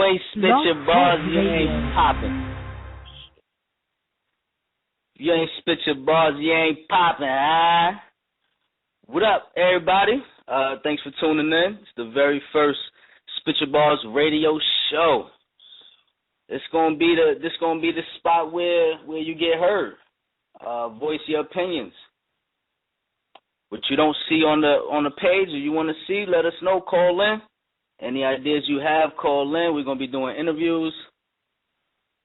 ain't spit your bars, you ain't popping. You ain't spit your bars, you ain't popping, huh? What up, everybody? Thanks for tuning in. It's the very first SpitChaBarz radio show. It's gonna be the spot where you get heard. Voice your opinions. What you don't see on the page or you want to see, let us know. Call in. Any ideas you have, call in. We're gonna be doing interviews,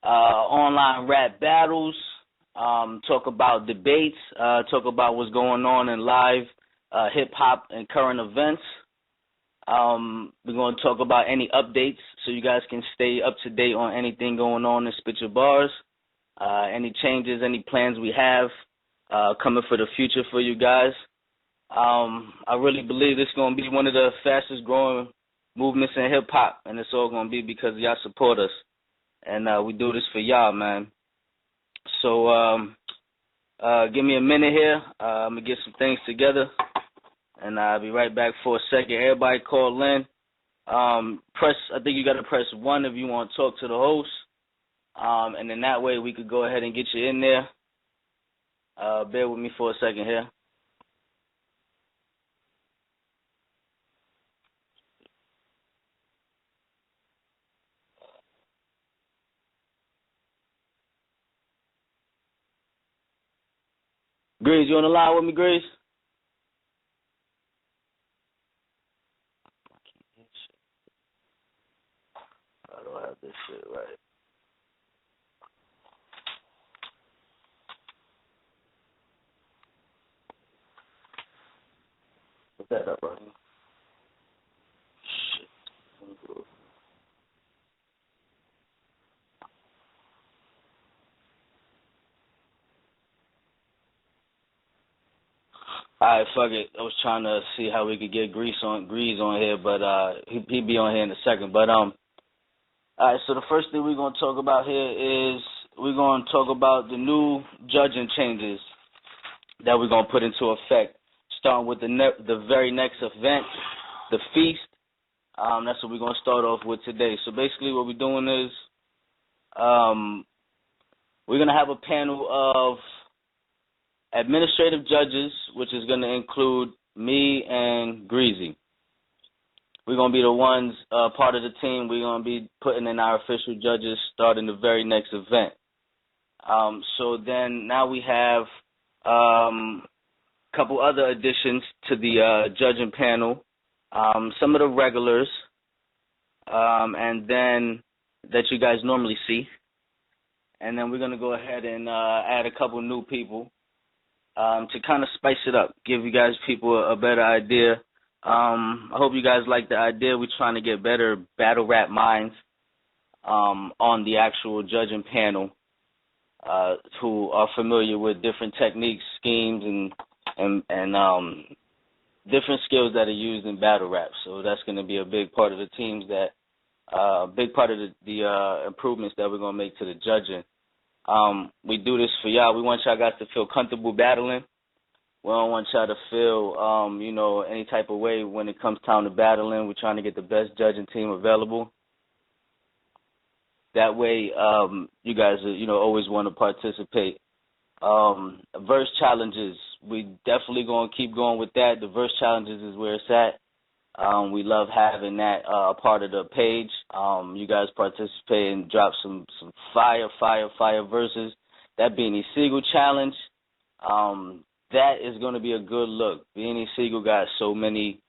online rap battles, talk about debates, talk about what's going on in live hip hop and current events. We're gonna talk about any updates so you guys can stay up to date on anything going on in SpitChaBarz. Any changes, any plans we have coming for the future for you guys. I really believe this is going to be one of the fastest growing movements in hip-hop, and it's all going to be because y'all support us. And we do this for y'all, man. So give me a minute here. I'm going to get some things together, and I'll be right back for a second. Everybody call in. I think you got to press 1 if you want to talk to the host. And then that way we could go ahead and get you in there. Bear with me for a second here. Grease, you on the line with me, Grease? I don't have this shit right. Put that up right here. Shit. Alright, fuck it. I was trying to see how we could get Grease on here, but he'd be on here in a second. But alright, so the first thing we're gonna talk about here is we're gonna talk about the new judging changes that we're gonna put into effect, starting with the very next event, the feast. That's what we're gonna start off with today. So basically, what we're doing is we're gonna have a panel of administrative judges, which is going to include me and Greasy. We're going to be the ones, part of the team. We're going to be putting in our official judges starting the very next event. So then now we have a couple other additions to the judging panel, some of the regulars, and then that you guys normally see. And then we're going to go ahead and add a couple new people. To kind of spice it up, give you guys people a better idea. I hope you guys like the idea. We're trying to get better battle rap minds on the actual judging panel who are familiar with different techniques, schemes, and different skills that are used in battle rap. So that's going to be a big part of the teams big part of the improvements that we're going to make to the judging. We do this for y'all. We want y'all guys to feel comfortable battling. We don't want y'all to feel, any type of way when it comes time to battling. We're trying to get the best judging team available. That way, you guys, always want to participate. Verse challenges, we definitely going to keep going with that. The verse challenges is where it's at. We love having that part of the page. You guys participate and drop some fire verses. That Beanie Siegel challenge, that is going to be a good look. Beanie Siegel got so many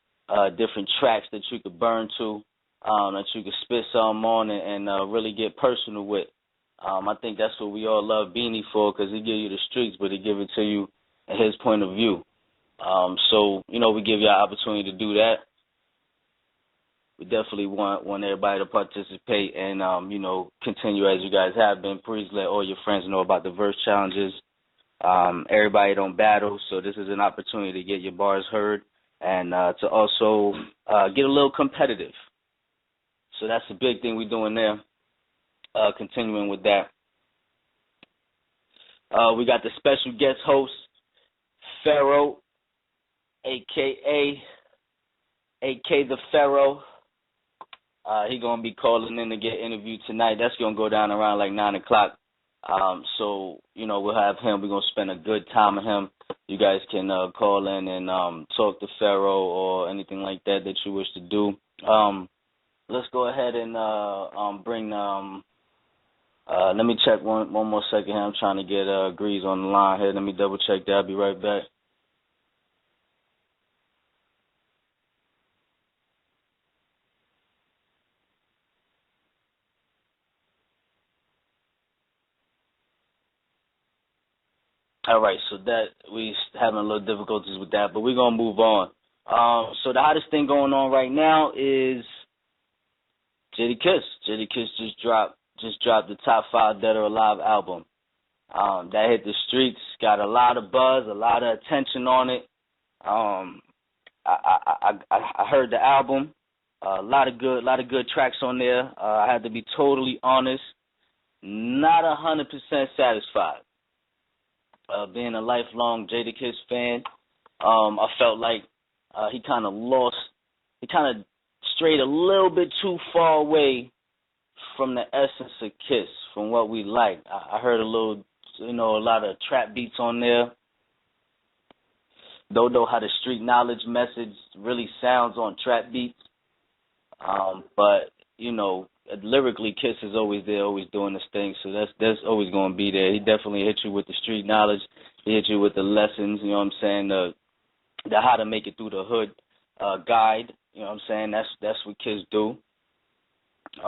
different tracks that you could burn to, that you could spit some on and really get personal with. I think that's what we all love Beanie for, because he give you the streets, but he give it to you in his point of view. So, we give you an opportunity to do that. We definitely want everybody to participate and, continue as you guys have been. Please let all your friends know about the verse challenges. Everybody don't battle, so this is an opportunity to get your bars heard and to also get a little competitive. So that's the big thing we're doing there, continuing with that. We got the special guest host, Pharaoh, a.k.a. Akay the Pharaoh. He gonna be calling in to get interviewed tonight. That's gonna go down around like 9 o'clock. So we'll have him. We're gonna spend a good time with him. You guys can call in and talk to Pharaoh or anything like that you wish to do. Let's go ahead and bring. Let me check one more second here. I'm trying to get Grease on the line here. Let me double check that. I'll be right back. All right, so that we having a little difficulties with that, but we're gonna move on. So the hottest thing going on right now is Jada Kiss. Jada Kiss just dropped the top 5 Dead or Alive album. That hit the streets, got a lot of buzz, a lot of attention on it. I heard the album, a lot of good tracks on there. I had to be totally honest, not 100% satisfied. Being a lifelong Jadakiss fan, I felt like he kind of strayed a little bit too far away from the essence of Kiss, from what we like. I heard a lot of trap beats on there. Don't know how the street knowledge message really sounds on trap beats, but lyrically, Kiss is always there, always doing this thing, so that's always going to be there. He definitely hit you with the street knowledge. He hit you with the lessons, you know what I'm saying, the how to make it through the hood guide, you know what I'm saying. That's what Kiss do. I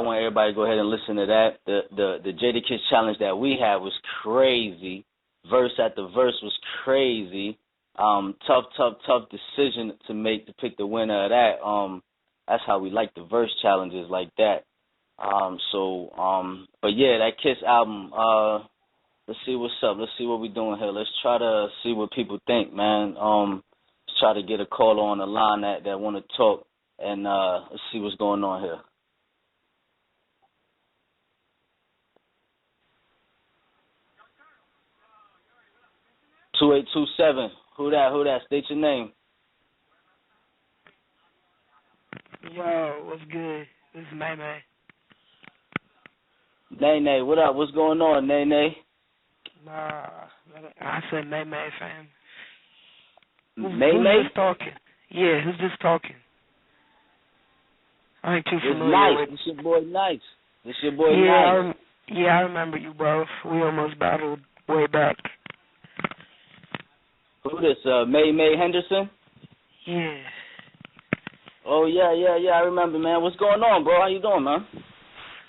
want everybody to go ahead and listen to that. The Jadakiss challenge that we had was crazy. Verse after verse was crazy. Tough decision to make to pick the winner of that. That's how we like the verse challenges like that. But yeah, that Kiss album, let's see what's up. Let's see what we're doing here. Let's try to see what people think, man. Let's try to get a caller on the line that want to talk, and let's see what's going on here. (2827). Who that? State your name. Yo, what's good? This is May May. Nay, what up? What's going on, Nay? Nah, I said May May, fam. Who's just talking? Yeah, who's just talking? I ain't too familiar Nice. with. This your boy Nice. Nice. Yeah, I remember you both. We almost battled way back. Who this? May Henderson? Yeah. Oh, yeah, I remember, man. What's going on, bro? How you doing, man?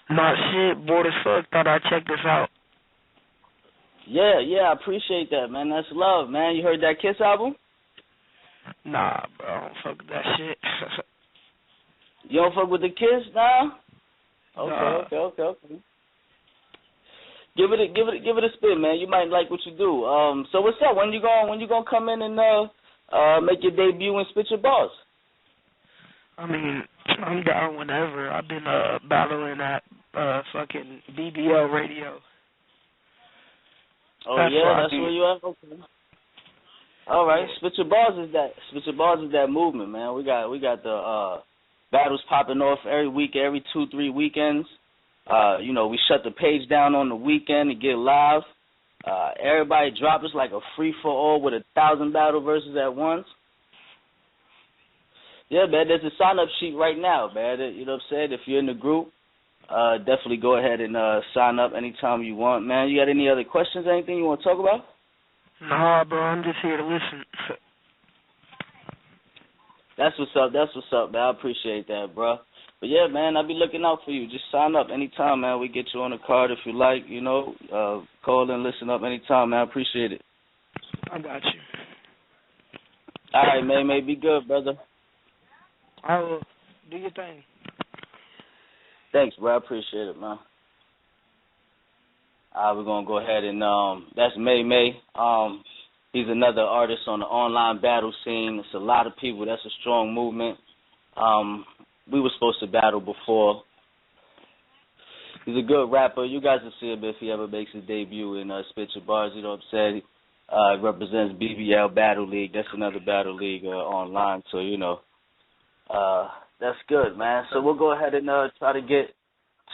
Nah, shit, bored as fuck. Thought I'd check this out. Yeah, I appreciate that, man. That's love, man. You heard that Kiss album? Nah, bro, I don't fuck with that shit. You don't fuck with the Kiss, nah? Nah. Okay. Give it a spin, man. You might like what you do. So what's up? When you gonna come in and make your debut in SpitChaBarz? I mean, I'm down whenever. I've been battling at fucking BBL radio. Oh, that's where you at? Okay. All right, Yeah. SpitChaBarz is that movement, man. We got the battles popping off every week, every 2-3 weekends. We shut the page down on the weekend to get live. Everybody drop. It's like a free for all with 1,000 battle verses at once. Yeah, man, there's a sign-up sheet right now, man. You know what I'm saying? If you're in the group, definitely go ahead and sign up anytime you want, man. You got any other questions, anything you want to talk about? Nah, bro, I'm just here to listen. That's what's up, man. I appreciate that, bro. But, yeah, man, I'll be looking out for you. Just sign up anytime, man. We get you on the card if you like, call and listen up anytime, man. I appreciate it. I got you. All right, man. Be good, brother. I will. Do your thing. Thanks, bro. I appreciate it, man. We're going to go ahead and, that's May. He's another artist on the online battle scene. It's a lot of people. That's a strong movement. We were supposed to battle before. He's a good rapper. You guys will see him if he ever makes his debut in SpitChaBarz. You know what I'm saying? He represents BBL Battle League. That's another battle league online. So, That's good, man. So we'll go ahead and try to get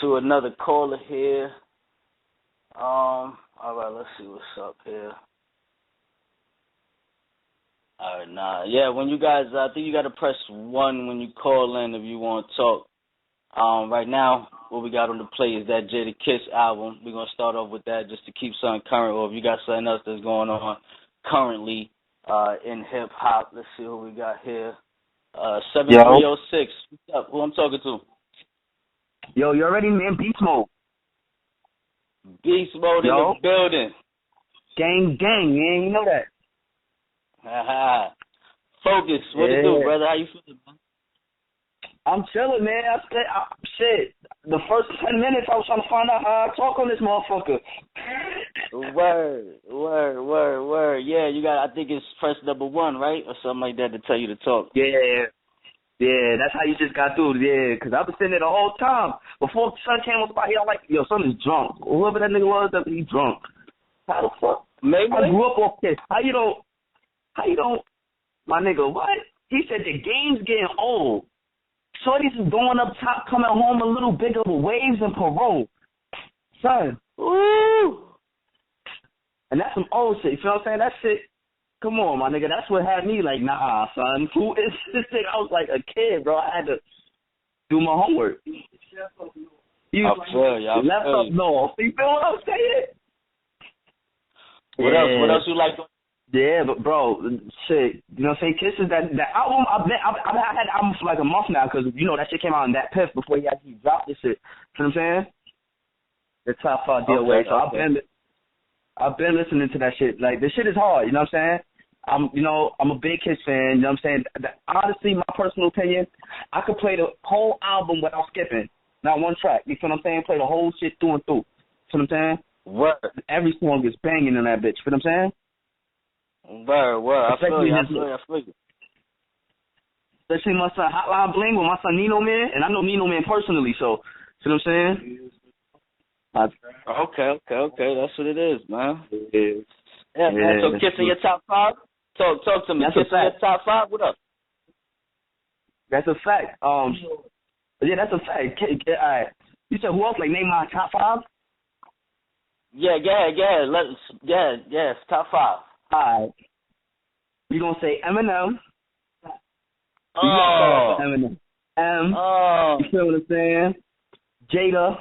to another caller here. All right, let's see what's up here. All right, yeah, when you guys, I think you got to press 1 when you call in if you want to talk. Right now, what we got on the play is that Jada Kiss album. We're going to start off with that just to keep something current, or if you got something else that's going on currently in hip-hop. Let's see who we got here. 7306. What's up? Who I'm talking to? Yo, you already, man? Beast Mode. Beast Mode in the building. Gang, man. You know that. Focus. What it do, brother? How you feeling, man? I'm chilling, man. Shit. The first 10 minutes, I was trying to find out how I talk on this motherfucker. Word. Yeah, you got. I think it's press number 1, right, or something like that to tell you to talk. Yeah. That's how you just got through. Yeah, because I've been sitting there the whole time before Son came on spot here. I'm like, yo, Son is drunk. Whoever that nigga was, he's drunk. How the fuck? Maybe. I grew up off this. How you don't? My nigga, what? He said the game's getting old. Shorty's is going up top, coming home a little bigger with waves and parole. Son. Ooh. And that's some old shit. You feel what I'm saying? That shit, come on, my nigga. That's what had me like, nah, son. Who is this thing? I was like a kid, bro. I had to do my homework. I feel you. Left up north. You feel what I'm saying? What else you like? Yeah, but bro, shit, you know what I'm saying? Kisses, that album, I've had the album for like a month now because, you know, that shit came out in that piff before he actually dropped this shit. You know what I'm saying? The top 5 deal way. So I've been listening to that shit. Like, this shit is hard, you know what I'm saying? I'm a big Kiss fan, you know what I'm saying? Honestly, my personal opinion, I could play the whole album without skipping. Not one track. You feel what I'm saying? Play the whole shit through and through. You know what I'm saying? Word. Every song is banging in that bitch. You feel what I'm saying? Word. I feel you. Especially my son Hotline Bling with my son Nino Man, and I know Nino Man personally, so see what I'm saying? Okay, that's what it is, man. Yeah, man. So Kiss in your top 5? Talk to me. Kiss in your top 5? What up? That's a fact. Yeah, that's a fact. All right. You said who else? Like name my top 5? Yeah, top 5. All right. You gonna say Eminem? Oh. Eminem. You feel what I'm saying? Jada.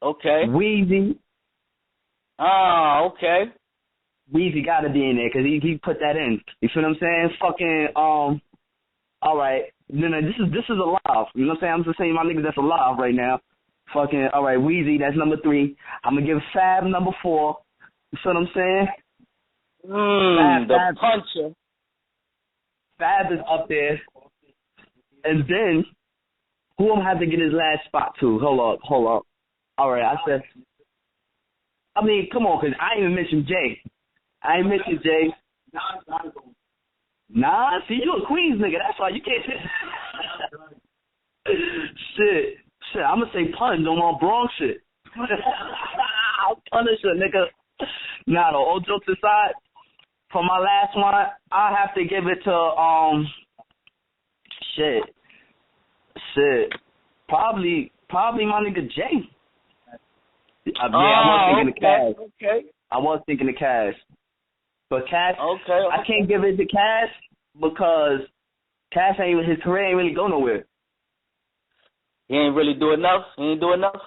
Okay. Weezy. Okay. Weezy gotta be in there because he put that in. You feel what I'm saying? Fucking all right. No, this is alive. You know what I'm saying? I'm just saying my niggas that's alive right now. Fucking all right. Weezy, that's number 3. I'm gonna give Fab number 4. You feel what I'm saying? The puncher. Fab is up there. And then, who am I have to get his last spot to? Hold up. All right, I mean, come on, because I ain't even mentioned Jay. Nah, see, you a Queens nigga. That's why you can't. Shit, I'm going to say Pun on my Bronx shit. I'll punish a nigga. Nah, all jokes aside, for my last one, I have to give it to probably my nigga Jay. I was thinking of Cash. Okay. I was thinking of Cash, but Cash. Okay. I can't give it to Cash because Cash his career ain't really go nowhere. He ain't really do enough. He ain't do enough.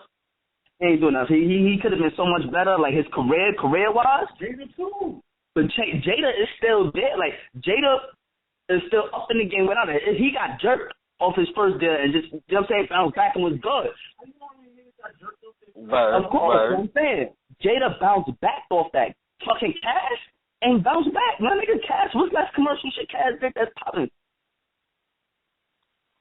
He could have been so much better, like his career wise. Jada too. But Jada is still there. Like Jada is still up in the game without it. He got jerked off his first deal and just, you know what I'm saying, bounced back and was good. Of course, what I'm saying. Jada bounced back off that. Fucking Cash ain't bounced back. My nigga Cash, what's that commercial shit Cash did that's popping?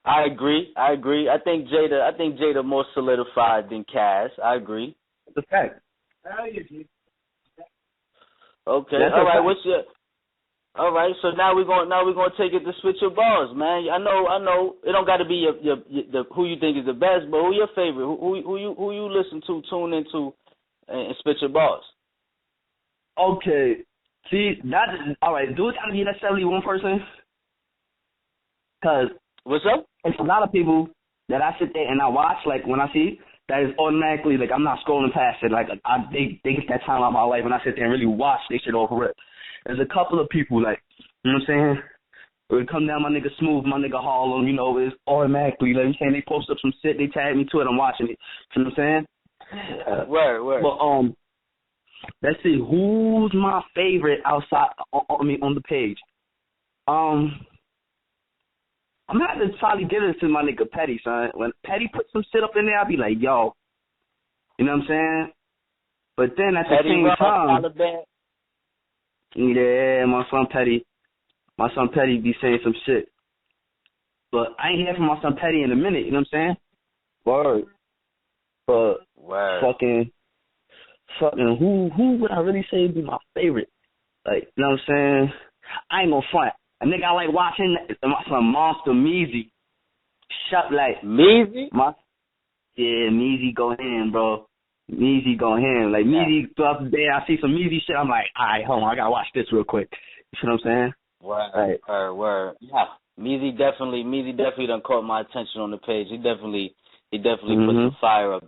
I agree. I think Jada more solidified than Cash. I agree. It's a fact. Okay. All right. So now we're gonna take it to SpitChaBarz, man. I know. It don't got to be your who you think is the best, but who your favorite? Who you listen to, tune into, in SpitChaBarz? Okay. See, all right. Do it gotta be necessarily one person? Cause What's up? It's a lot of people that I sit there and I watch, like, when I see, that is automatically, like, I'm not scrolling past it. Like, they get that time out of my life and I sit there and really watch they shit off rip. There's a couple of people, like, you know what I'm saying? It would come down my nigga Smooth, my nigga Harlem, you know, it's automatically, like, you saying, they post up some shit, they tag me to it, I'm watching it. You know what I'm saying? Word. But, let's see, who's my favorite outside, on the page? I'm gonna have to probably give it to my nigga Petty, son. When Petty puts some shit up in there, I'll be like, yo. You know what I'm saying? But then at Petty the same time, Taliban. yeah, my son Petty be saying some shit. But I ain't hear from my son Petty in a minute, you know what I'm saying? Word. But fucking who would I really say would be my favorite? Like, you know what I'm saying? I ain't gonna front. A nigga I like watching my son Monster Meezy. Shut like Meezy? Yeah, Meezy go in, bro. Meezy go in. Like Meezy throughout the day I see some Meezy shit, I'm like, alright, hold on, I gotta watch this real quick. You see what I'm saying? Word. Yeah. Meezy definitely done caught my attention on the page. He definitely put some fire up.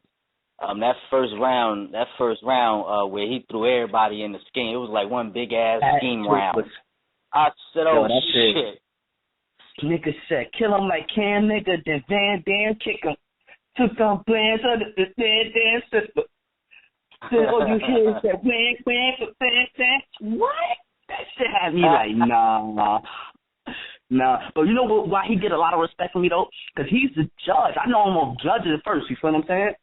That first round where he threw everybody in the scheme, it was like one big ass scheme round. I said, oh, shit. Nigga said, kill him like Cam, nigga, then Van Dam kick him. Took on plans under the Van Dam sister. Then all you hear is that wham, what? That shit had me like, nah. But you know why he get a lot of respect from me, though? Because he's the judge. I know him of judges at first, you feel what I'm saying?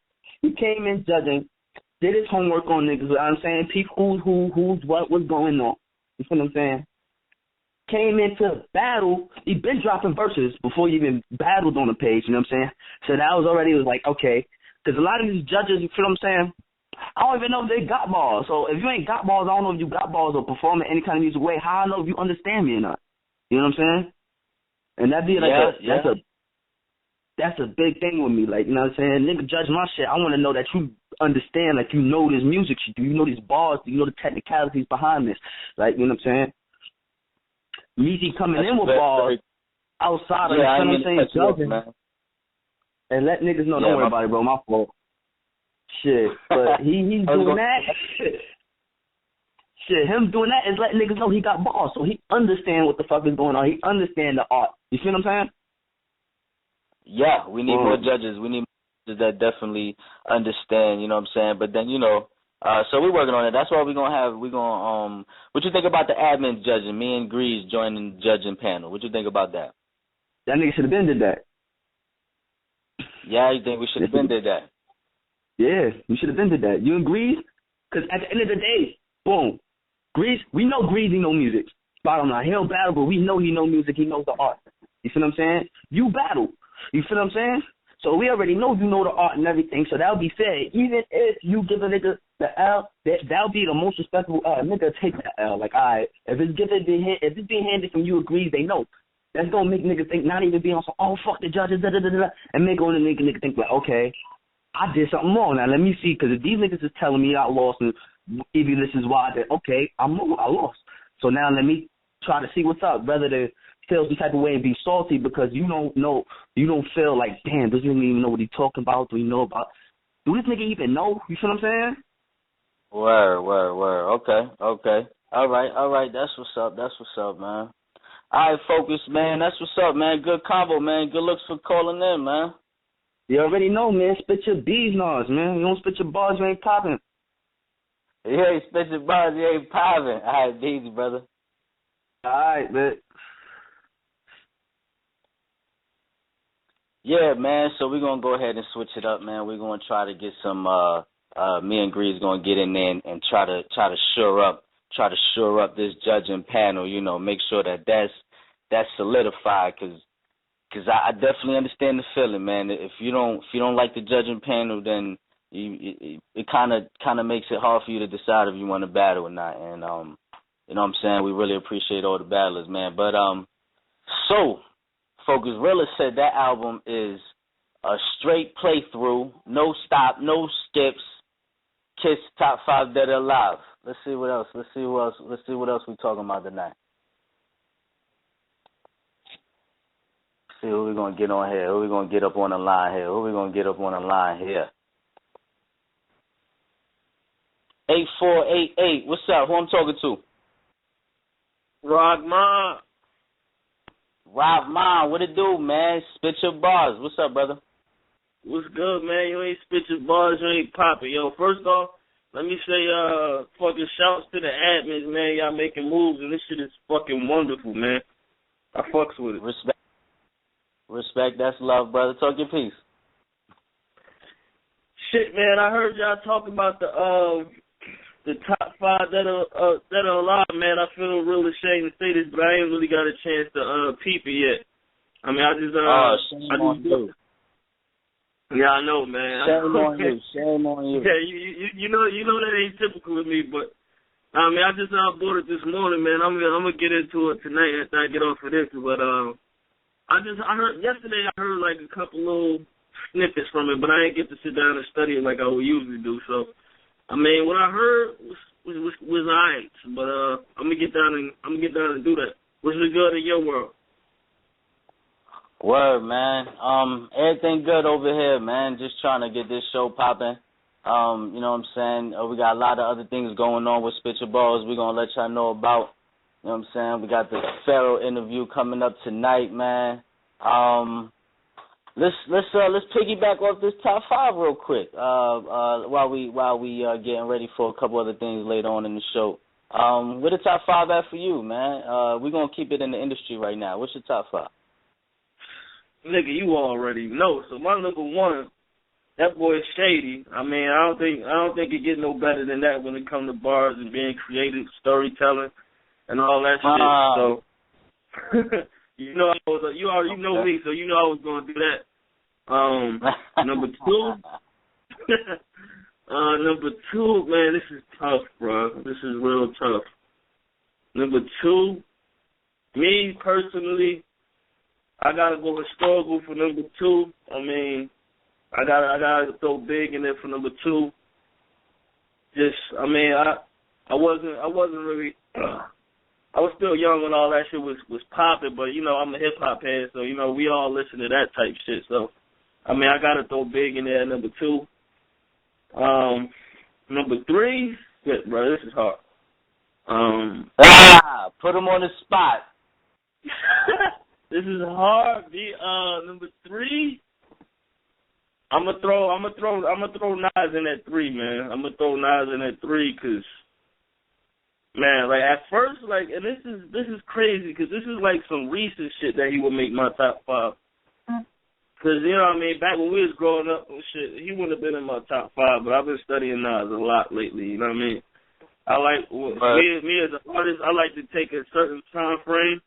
He came in judging, did his homework on niggas, you know what I'm saying? People who's what's going on. You feel what I'm saying? Came into battle, he been dropping verses before he even battled on the page, you know what I'm saying? So that was like, okay. Because a lot of these judges, you feel what I'm saying? I don't even know if they got balls. So if you ain't got balls, I don't know if you got balls or perform in any kind of music way. How I know if you understand me or not? You know what I'm saying? And that'd be like that's a big thing with me. Like, you know what I'm saying? Nigga judge my shit. I want to know that you understand, like, you know this music shit. You know these bars. You know the technicalities behind this. Like, you know what I'm saying? Meezy coming in with balls outside of, you know what I'm saying, judging. And let niggas know, don't worry about it, bro, my fault. Shit, but he's doing that. Shit, him doing that is letting niggas know he got balls, so he understand what the fuck is going on. He understand the art. You see what I'm saying? Yeah, we need more judges. We need more judges that definitely understand, you know what I'm saying? But then, you know, so we're working on it. That's why what you think about the admins judging? Me and Grease joining the judging panel. What you think about that? That nigga should have been did that. Yeah, you think we should have been did that? Yeah, we should have been did that. You and Grease? Because at the end of the day, boom, Grease, we know Grease, he know music. Bottom line, he'll battle, but we know he know music, he knows the art. You feel what I'm saying? You battle. You feel what I'm saying? So we already know you know the art and everything, so that'll be fair. Even if you give a nigga the L, that'll be the most respectable L. Nigga take the L. Like, all right, if it's being handed from you agrees, they know. That's gonna make niggas think, not even be on some, oh, fuck the judges, and make on the nigga think like, okay, I did something wrong. Now let me see, because if these niggas is telling me I lost, and maybe this is why, then okay, I lost. So now let me try to see what's up, rather than feel some type of way and be salty because you don't know, you don't feel like, damn, does he even know what he's talking about? Do he know about? Do this nigga even know? You feel what I'm saying? Word. Okay. All right. That's what's up, man. All right, Focus, man. That's what's up, man. Good combo, man. Good looks for calling in, man. You already know, man. SpitChaBarz, man. You don't spit your bars, you ain't popping. Yeah, SpitChaBarz, you ain't popping. All right, easy, brother. All right, man. Yeah, man, so we're going to go ahead and switch it up, man. We're going to try to get some, me and Grease going to get in there and try to shore up this judging panel, you know, make sure that's solidified, because I definitely understand the feeling, man. If you don't like the judging panel, then it kind of makes it hard for you to decide if you want to battle or not. And, you know what I'm saying? We really appreciate all the battlers, man. But, so, Focus Realist said that album is a straight playthrough, no stop, no skips. Kiss top 5 dead or alive. Let's see what else we're talking about tonight. see who we gonna get on here. Who we gonna get up on the line here? 8488. What's up? Who I'm talking to? Rockman. What it do, man? SpitChaBarz. What's up, brother? What's good, man? You ain't SpitChaBarz, you ain't popping. Yo, first off, let me say fucking shouts to the admins, man. Y'all making moves, and this shit is fucking wonderful, man. I fucks with it. Respect, that's love, brother. Talk your piece. Shit, man, I heard y'all talk about the top 5 that are alive, man. I feel real ashamed to say this, but I ain't really got a chance to peep it yet. I mean, I just shame on you. Yeah, I know, man. Shame on you. Yeah, you know that ain't typical of me, but I mean, I just bought it this morning, man. I'm gonna get into it tonight after I get off of this, but I heard yesterday. I heard like a couple little snippets from it, but I didn't get to sit down and study it like I would usually do. So, I mean, what I heard was alright, but I'm gonna get down and do that. What's the good in your world? Word, man. Everything good over here, man. Just trying to get this show popping. You know what I'm saying? We got a lot of other things going on with SpitChaBarz. We're gonna let y'all know about. You know what I'm saying? We got the Pharaoh interview coming up tonight, man. Let's piggyback off this top 5 real quick. While we getting ready for a couple other things later on in the show. Where the top 5 at for you, man? We're gonna keep it in the industry right now. What's your top 5? Nigga, you already know. So my number 1, that boy is Shady. I mean, I don't think it gets no better than that when it comes to bars and being creative, storytelling, and all that shit. So you know, you already know me, so you know I was gonna do that. Number 2, number 2, man, this is tough, bro. This is real tough. Number 2, me personally, I gotta go historical for number 2. I mean, I gotta throw big in there for number 2. Just, I mean, I wasn't really. I was still young when all that shit was popping, but you know I'm a hip hop head, so you know we all listen to that type shit. So, I mean, I gotta throw big in there at number 2. Number 3, shit, bro, this is hard. Put him on the spot. This is hard. Number 3. I'm gonna throw Nas in at 3, man. I'm gonna throw Nas in at 3 because, man, like at first, like, and this is crazy because this is like some recent shit that he would make my top 5. Because, you know what I mean, back when we was growing up and shit, he wouldn't have been in my top 5, but I've been studying Nas a lot lately, you know what I mean? I like, me as an artist, I like to take a certain time frame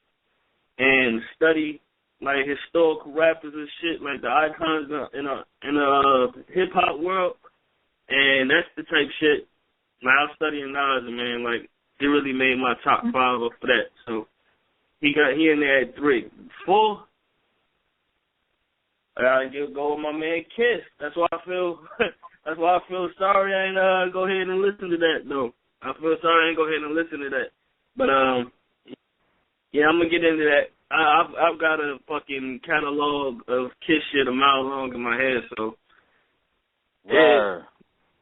and study, like, historical rappers and shit, like the icons in a hip-hop world, and that's the type shit. Like, I was studying Nas, and, man, like, he really made my top 5 off of that, so he in there at 3. 4, I gotta go with my man Kiss. That's why I feel sorry I ain't go ahead and listen to that though. I feel sorry I ain't go ahead and listen to that. But yeah, I'm gonna get into that. I've got a fucking catalog of Kiss shit a mile long in my head, so yeah,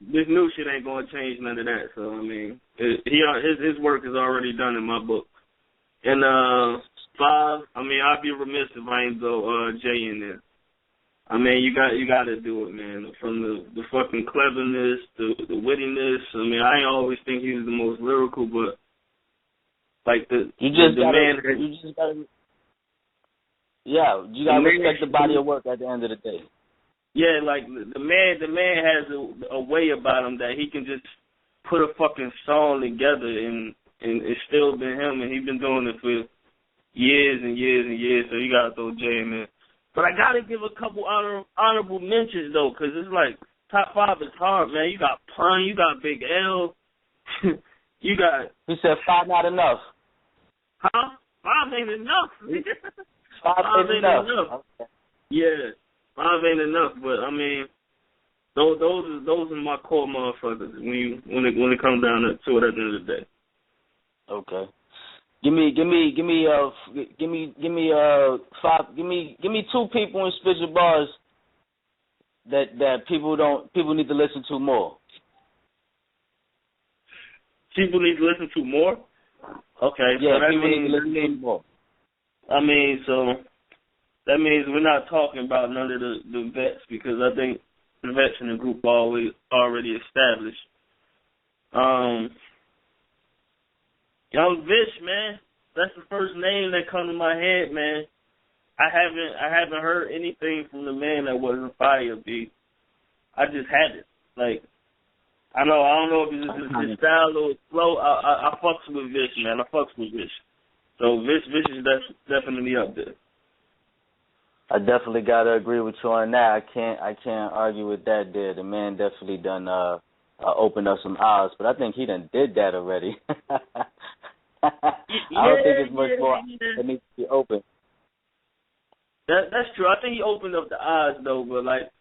this new shit ain't gonna change none of that. So I mean, his work is already done in my book. And 5, I mean, I'd be remiss if I ain't go Jay in there. I mean, you got to do it, man. From the fucking cleverness, the wittiness. I mean, I ain't always think he was the most lyrical, but like you gotta respect the body of work at the end of the day. Yeah, like the man has a way about him that he can just put a fucking song together and it's still been him, and he's been doing it for years and years and years. So you gotta throw Jay in there. But I gotta give a couple honorable mentions though, cause it's like top 5 is hard, man. You got Pun, you got Big L, you got. He said 5 not enough. Huh? 5 ain't enough. 5 ain't enough. Okay. Yeah, 5 ain't enough. But I mean, those are my core motherfuckers when it comes down to it at the end of the day. Okay. Give me 2 people in SpitChaBarz that people need to listen to more. People need to listen to more? Okay, yeah, so that people means, need to listen to more. I mean, so that means we're not talking about none of the vets, because I think the vets in the group are already established. Young Vish, man, that's the first name that comes to my head, man. I haven't heard anything from the man that wasn't fire, B. I just haven't. Like, I don't know if it's his style or his flow. I fucks with Vish, man. I fucks with Vish. So Vish is definitely up there. I definitely gotta agree with you on that. I can't argue with that there. The man definitely done opened up some eyes, but I think he done did that already. I don't think it's much more that needs to be open. That's true. I think he opened up the eyes though, but like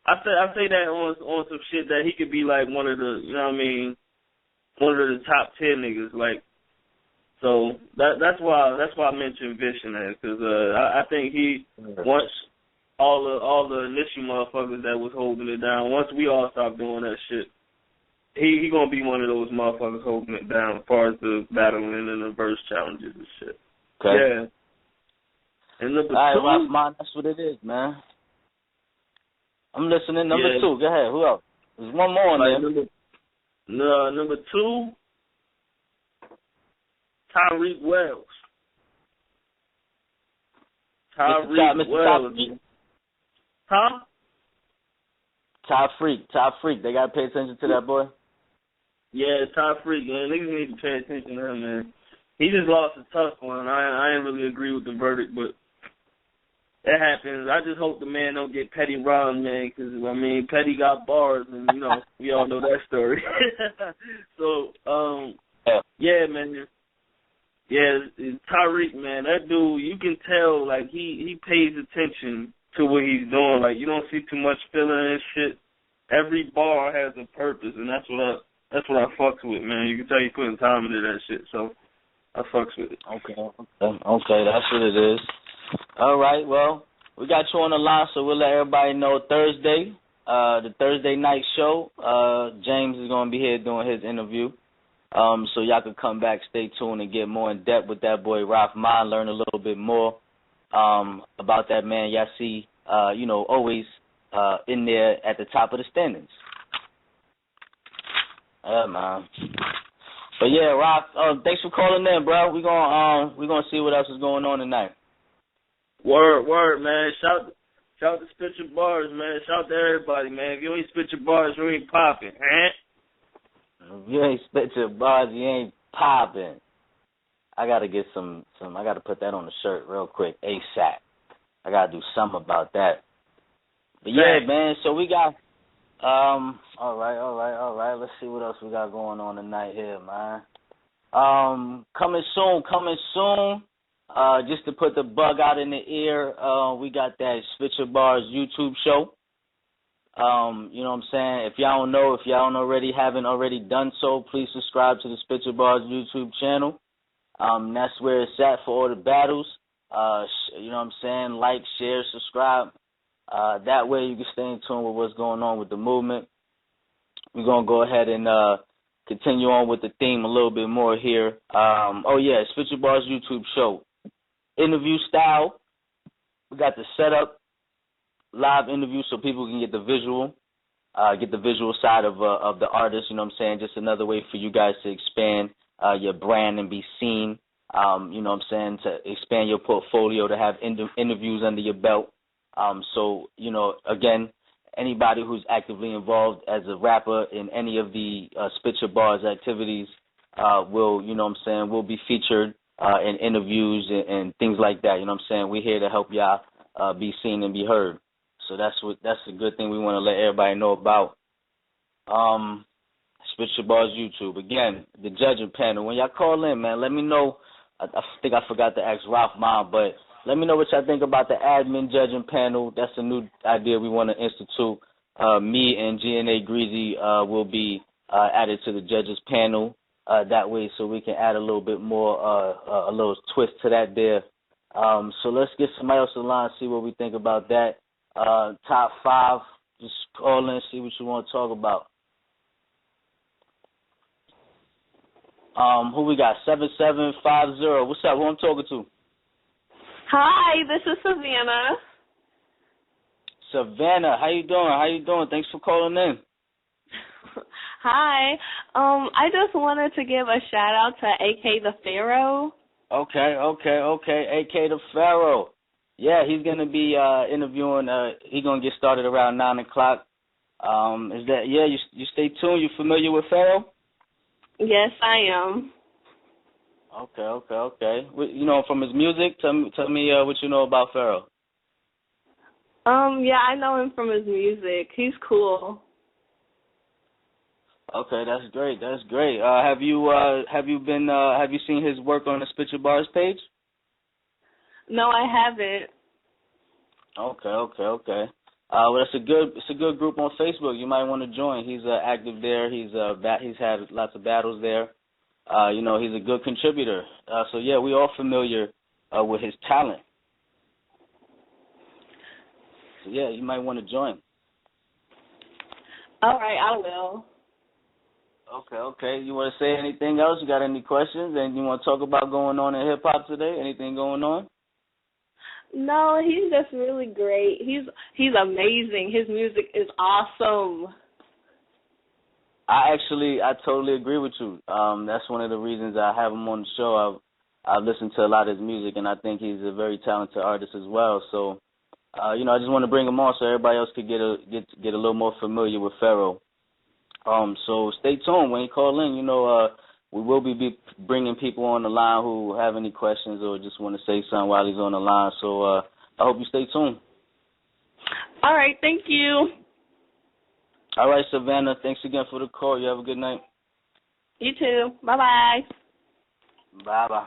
I say that on some shit that he could be like one of the, you know what I mean, one of the top 10 niggas. Like, so that's why I mentioned Vish in that, because I think he once all the initial motherfuckers that was holding it down, once we all stop doing that shit, he gonna be one of those motherfuckers holding it down as far as the battling and the verse challenges and shit. Okay. Yeah. And number all right, two, man, that's what it is, man. I'm listening. Number 2. Go ahead. Who else? There's one more on there. Number 2, Tyreek Wells. Tyreek Wells. Huh? Ty Freak. They gotta pay attention to that boy. Yeah, Ty Freak, man. Niggas need to pay attention to him, man. He just lost a tough one. I didn't really agree with the verdict, but that happens. I just hope the man don't get Petty robbed, man, because, I mean, Petty got bars, and, you know, we all know that story. So, yeah, man. Yeah, Tyreek, man, that dude, you can tell, like, he pays attention to what he's doing. Like, you don't see too much filler and shit. Every bar has a purpose, and that's what I fucks with, man. You can tell he's putting time into that shit, so I fucks with it. Okay, that's what it is. All right, well, we got you on the line, so we'll let everybody know Thursday, the Thursday night show. James is going to be here doing his interview. So y'all can come back, stay tuned, and get more in depth with that boy Rahman, learn a little bit more about that man. Y'all see, always in there at the top of the standings. Yeah, man. But yeah, Rock, thanks for calling in, bro. We're gonna see what else is going on tonight. Word, man. Shout to SpitChaBarz, man. Shout to everybody, man. If you ain't SpitChaBarz, you ain't popping, If you ain't SpitChaBarz, you ain't popping. I gotta get some. I gotta put that on the shirt real quick, ASAP. I gotta do something about that. But yeah, man. So we got. All right. Let's see what else we got going on tonight here, man. Coming soon. Just to put the bug out in the ear, we got that SpitChaBarz YouTube show. You know what I'm saying? If y'all haven't already done so, please subscribe to the SpitChaBarz YouTube channel. That's where it's at for all the battles. You know what I'm saying? Like, share, subscribe. That way you can stay in tune with what's going on with the movement. We're going to go ahead and continue on with the theme a little bit more here. SpitChaBarz YouTube show. Interview style. We got the setup, live interview so people can get the visual side of the artist, you know what I'm saying? Just another way for you guys to expand your brand and be seen, you know what I'm saying, to expand your portfolio, to have interviews under your belt. So, you know, again, anybody who's actively involved as a rapper in any of the SpitChaBarz activities will be featured in interviews and things like that. You know what I'm saying? We're here to help y'all be seen and be heard. So that's a good thing we want to let everybody know about. SpitChaBarz YouTube. Again, the judging panel. When y'all call in, man, let me know. I think I forgot to ask Rahman, but let me know what y'all think about the admin judging panel. That's a new idea we want to institute. Me and GNA Greasy will be added to the judges panel. that way, so we can add a little bit more, a little twist to that there. So let's get somebody else in line, see what we think about that. Top 5, just call in, see what you want to talk about. Who we got? 7750. What's up? Who I'm talking to? Hi, this is Savannah. Savannah, how you doing? How you doing? Thanks for calling in. Hi. I just wanted to give a shout out to Akay the Pharaoh. Okay. Akay the Pharaoh. Yeah, he's gonna be interviewing. He's gonna get started around 9 o'clock. Is that? Yeah, you stay tuned. You familiar with Pharaoh? Yes, I am. Okay. You know from his music. Tell me what you know about Pharaoh. Yeah, I know him from his music. He's cool. Okay, that's great. Have you seen his work on the SpitChaBarz page? No, I haven't. Okay. Well, it's a good group on Facebook. You might want to join. He's active there. He's had lots of battles there. You know, he's a good contributor. So yeah, we all familiar with his talent. So yeah, you might want to join. All right, I will. Okay. You want to say anything else? You got any questions? And you want to talk about going on in hip hop today? Anything going on? No, he's just really great. He's amazing. His music is awesome. I totally agree with you. That's one of the reasons I have him on the show. I've listened to a lot of his music, and I think he's a very talented artist as well. So, you know, I just want to bring him on so everybody else could get a little more familiar with Pharaoh. So stay tuned when you call in. You know, we will be bringing people on the line who have any questions or just want to say something while he's on the line. So I hope you stay tuned. All right, thank you. All right, Savannah, thanks again for the call. You have a good night. You too. Bye-bye. Bye-bye.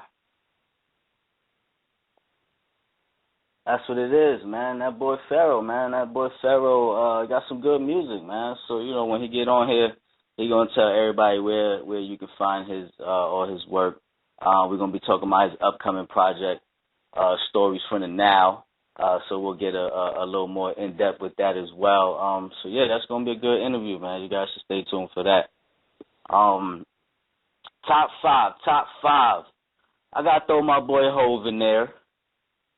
That's what it is, man. That boy Pharaoh, got some good music, man. So, you know, when he get on here, he gonna tell everybody where you can find his all his work. We're gonna be talking about his upcoming project, Stories from the Now. So we'll get a little more in depth with that as well. So yeah, that's gonna be a good interview, man. You guys should stay tuned for that. Top five. I gotta throw my boy Hove in there.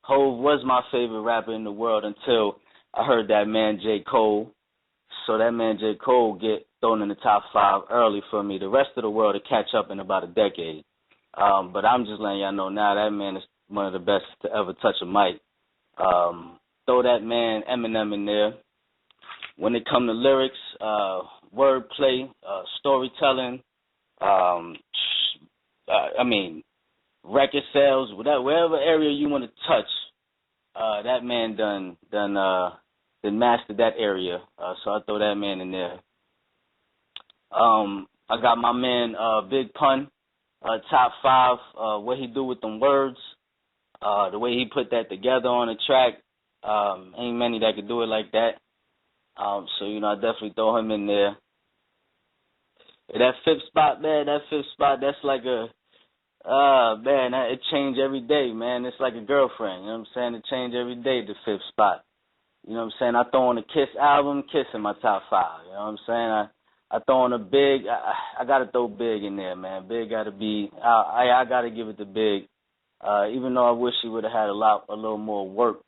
Hove was my favorite rapper in the world until I heard that man J. Cole. So that man J. Cole get thrown in the top 5 early for me. The rest of the world to catch up in about a decade. But I'm just letting y'all know now that man is one of the best to ever touch a mic. Throw that man Eminem in there. When it come to lyrics, wordplay, storytelling, record sales, whatever area you want to touch, that man done mastered that area. So I throw that man in there. I got my man Big Pun, top 5. What he do with them words, the way he put that together on a track, ain't many that could do it like that. So you know, I definitely throw him in there. That 5th spot, man, that's like man, it change every day, man. It's like a girlfriend, you know what I'm saying? It change every day, the 5th spot. You know what I'm saying? I throw on the Kiss album, Kiss in my top 5. You know what I'm saying? I throw on a Big. I got to throw Big in there, man. Big got to be. I got to give it to Big. Even though I wish he would have had a little more work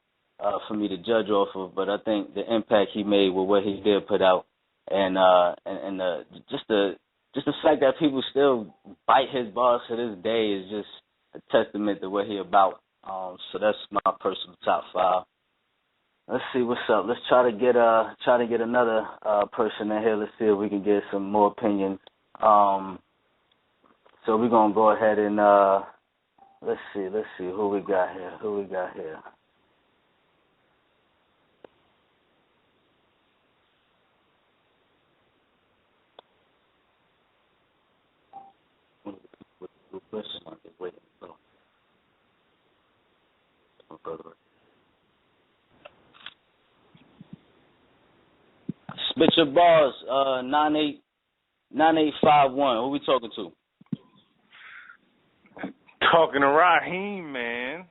for me to judge off of, but I think the impact he made with what he did put out, and just the fact that people still bite his bars to this day is just a testament to what he about. So that's my personal top 5. Let's see what's up. Let's try to get another person in here. Let's see if we can get some more opinions. So we're gonna go ahead and let's see who we got here. SpitChaBarz, 9851. Who we talking to? talking to Raheem, man.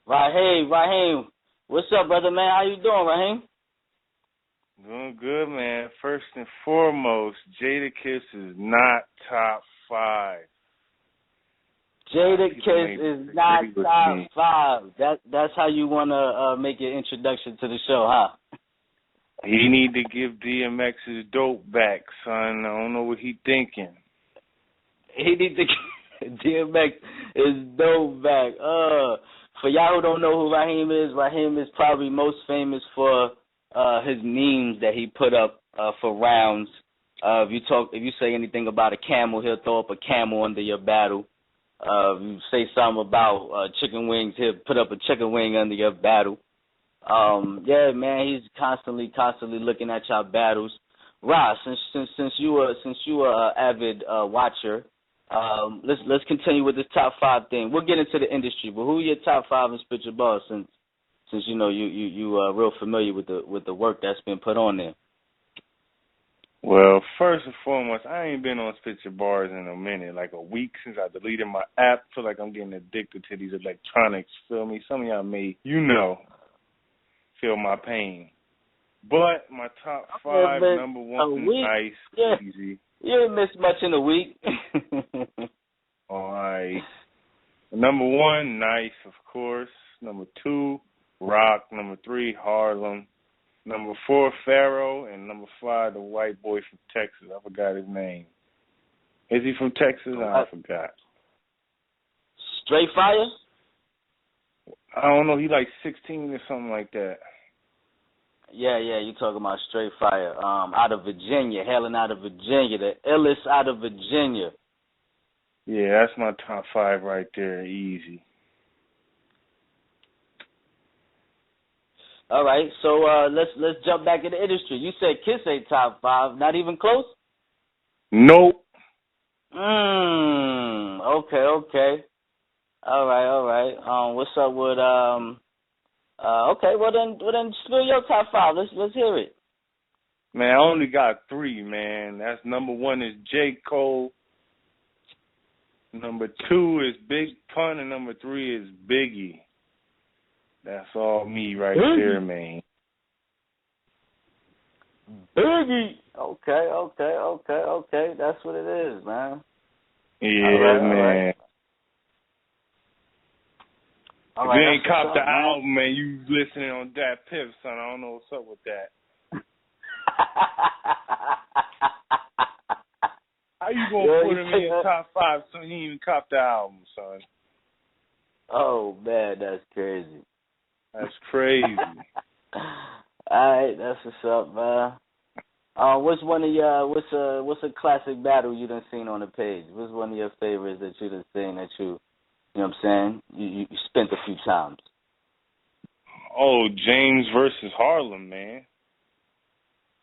Raheem. What's up, brother, man? How you doing, Raheem? Doing good, man. First and foremost, Jadakiss is not top 5. Jadakiss is not top 5. That's how you want to make your introduction to the show, huh? He need to give DMX his dope back, son. I don't know what he thinking. He needs to DMX his dope back. For y'all who don't know who Raheem is probably most famous for his memes that he put up for rounds. If you say anything about a camel, he'll throw up a camel under your battle. If you say something about chicken wings, he'll put up a chicken wing under your battle. Yeah, man, he's constantly looking at y'all battles. Ross, since you were an avid watcher, let's continue with this top 5 thing. We'll get into the industry, but who are your top 5 in SpitChaBarz since you know you are real familiar with the work that's been put on there? Well, first and foremost, I ain't been on SpitChaBarz in a minute, like a week since I deleted my app. Feel like I'm getting addicted to these electronics. Feel me? Some of y'all may, feel my pain. But my top 5, number 1, Nice, Easy. You didn't miss much in a week. All right. Number 1, Nice, of course. Number 2, Rock. Number 3, Harlem. Number 4, Pharaoh. And number 5, the white boy from Texas. I forgot his name. Is he from Texas? I forgot. Straight Fire? I don't know. He like 16 or something like that. Yeah, you talking about Straight Fire. Out of Virginia, hailing out of Virginia, the illest out of Virginia. Yeah, that's my top 5 right there, easy. All right, so let's jump back in the industry. You said Kiss ain't top 5, not even close? Nope. Okay. All right. What's up with okay, well then spill your top 5. Let's hear it. Man, I only got 3, man. That's number 1 is J. Cole. Number 2 is Big Pun, and number 3 is Biggie. That's all me right there, man. Biggie. Okay. That's what it is, man. Yeah, man. All if right, you ain't copped the album, man, you listening on that Piff, son. I don't know what's up with that. How you gonna put him in your top 5 so he ain't even copped the album, son? Oh man, that's crazy. That's crazy. All right, that's what's up, man. What's one of your what's a classic battle you done seen on the page? What's one of your favorites that you done seen that you know what I'm saying? You spent a few times. Oh, James versus Harlem, man.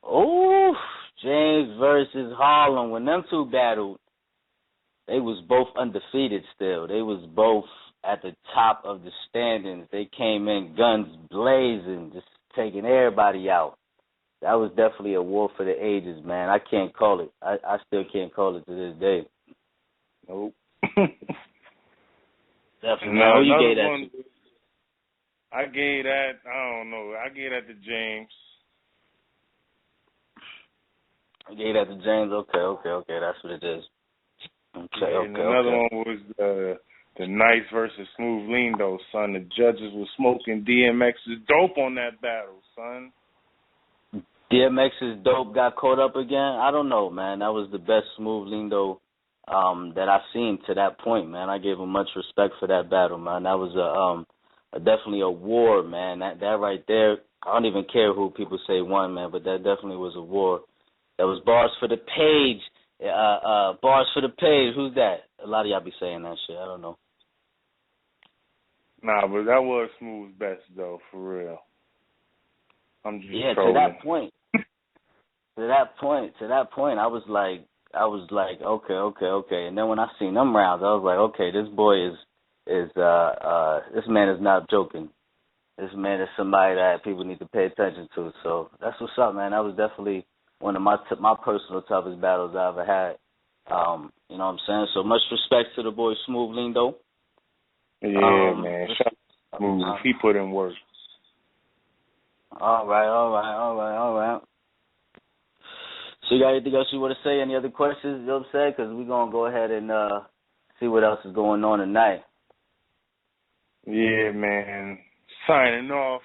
Oh, James versus Harlem. When them two battled, they was both undefeated still. They was both at the top of the standings. They came in guns blazing, just taking everybody out. That was definitely a war for the ages, man. I can't call it. I still can't call it to this day. Nope. Definitely. No, you gave that one, I gave that, I don't know. I gave that to James. You gave that to James? Okay. That's what it is. And another one was the Nice versus Smooth Lindo, son. The judges were smoking DMX's dope on that battle, son. DMX's dope got caught up again? I don't know, man. That was the best Smooth Lindo that I've seen to that point, man. I gave him much respect for that battle, man. That was definitely a war, man. That right there, I don't even care who people say won, man, but that definitely was a war. That was Barz for the page. Barz for the page. Who's that? A lot of y'all be saying that shit. I don't know. Nah, but that was Smooth's best, though, for real. I'm just to trolling. that point. To that point, I was like, okay. And then when I seen them rounds, I was like, okay, this boy is this man is not joking. This man is somebody that people need to pay attention to. So that's what's up, man. That was definitely one of my personal toughest battles I ever had. You know what I'm saying? So much respect to the boy Smooth Lindo. Yeah, man. Shout out to Smooth. He put in work. All right. So you got anything else you want to say? Any other questions? You know what I'm saying? Because we're going to go ahead and see what else is going on tonight. Yeah, man. Signing off.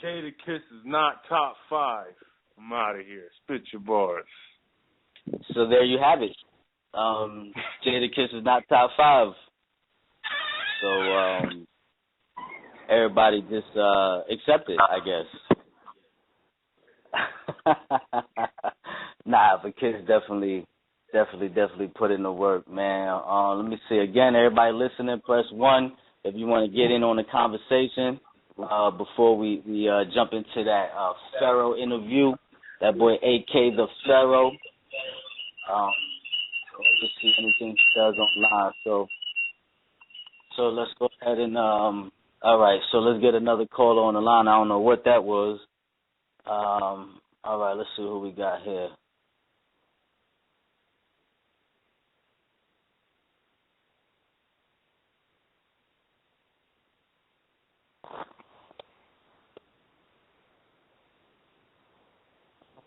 Akay the Kiss is not top 5. I'm out of here. SpitChaBarz. So there you have it. Akay the Kiss is not top 5. So everybody just accept it, I guess. Nah, but Kiss definitely put in the work, man. Let me see. Again, everybody listening, press 1 if you want to get in on the conversation before we jump into that Pharaoh interview. That boy Akay the Pharaoh. Let's see anything he does online. So let's go ahead and all right. So let's get another caller on the line. I don't know what that was. All right. Let's see who we got here.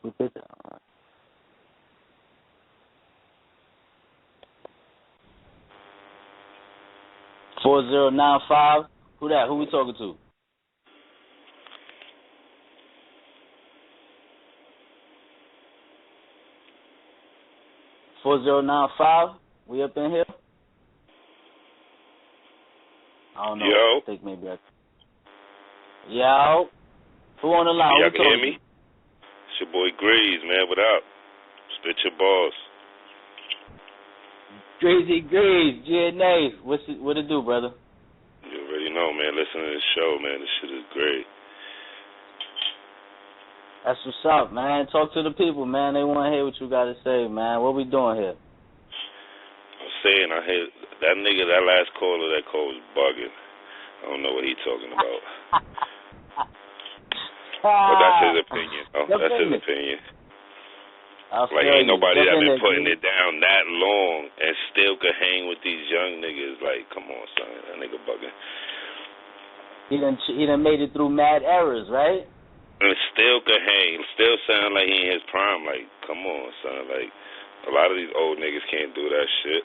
We did that. All right. 4095. Who that? Who we talking to? $4095. We up in here? I don't know. Yo. I think maybe Yo. Who on the line? Y'all can hear me? It's your boy Grease, man. What up? SpitChaBarz. Greasy, GNA. What it do, brother? You already know, man. Listen to this show, man. This shit is great. That's what's up, man. Talk to the people, man. They want to hear what you got to say, man. What we doing here? I'm saying, I hear that nigga, that last caller that called was bugging. I don't know what he talking about. But that's his opinion. Oh, that's his opinion. Like, ain't nobody that been putting it down that long and still could hang with these young niggas. Like, come on, son. That nigga bugging. He done made it through mad errors, right? And still could hang. Still sound like he in his prime. Like, come on, son. Like, a lot of these old niggas can't do that shit.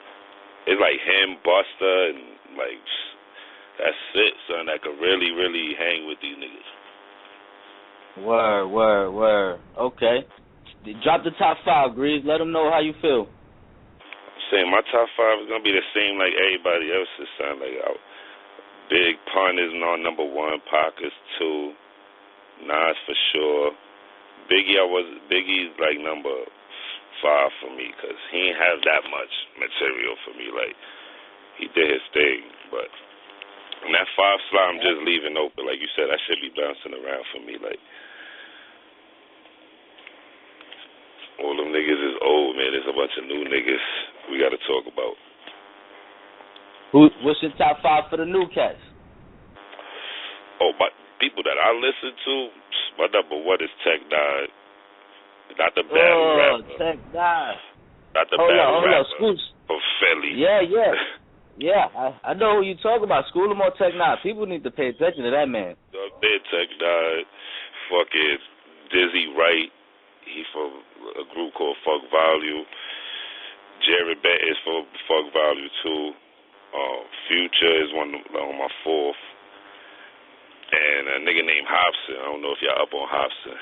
It's like him, Buster, and, like, that's it, son. That could really, really hang with these niggas. Word. Okay. Drop the top 5, Grease. Let them know how you feel. I'm saying my top 5 is going to be the same like everybody else's, son. Like, Big Pun is on number 1, Pac is 2, Nas for sure. Biggie's like number 5 for me because he ain't have that much material for me. Like, he did his thing, but in that 5 slot, I'm just leaving open. Like you said, I should be bouncing around for me. Like, all them niggas is old, man. There's a bunch of new niggas we got to talk about. What's your top 5 for the new cats? Oh, but people that I listen to, my number 1 is Tech Nine. Not the battle rapper. Tech Nine. Not the battle rapper. School. From Philly. Yeah. Yeah, I know who you talk about. School him on Tech Nine. People need to pay attention to that man. Tech Nine, fucking Dizzy Wright. He from a group called Fuck Value. Jared Bett is for Fuck Value 2. Future is on my 4th. And a nigga named Hobson. I don't know if y'all up on Hobson.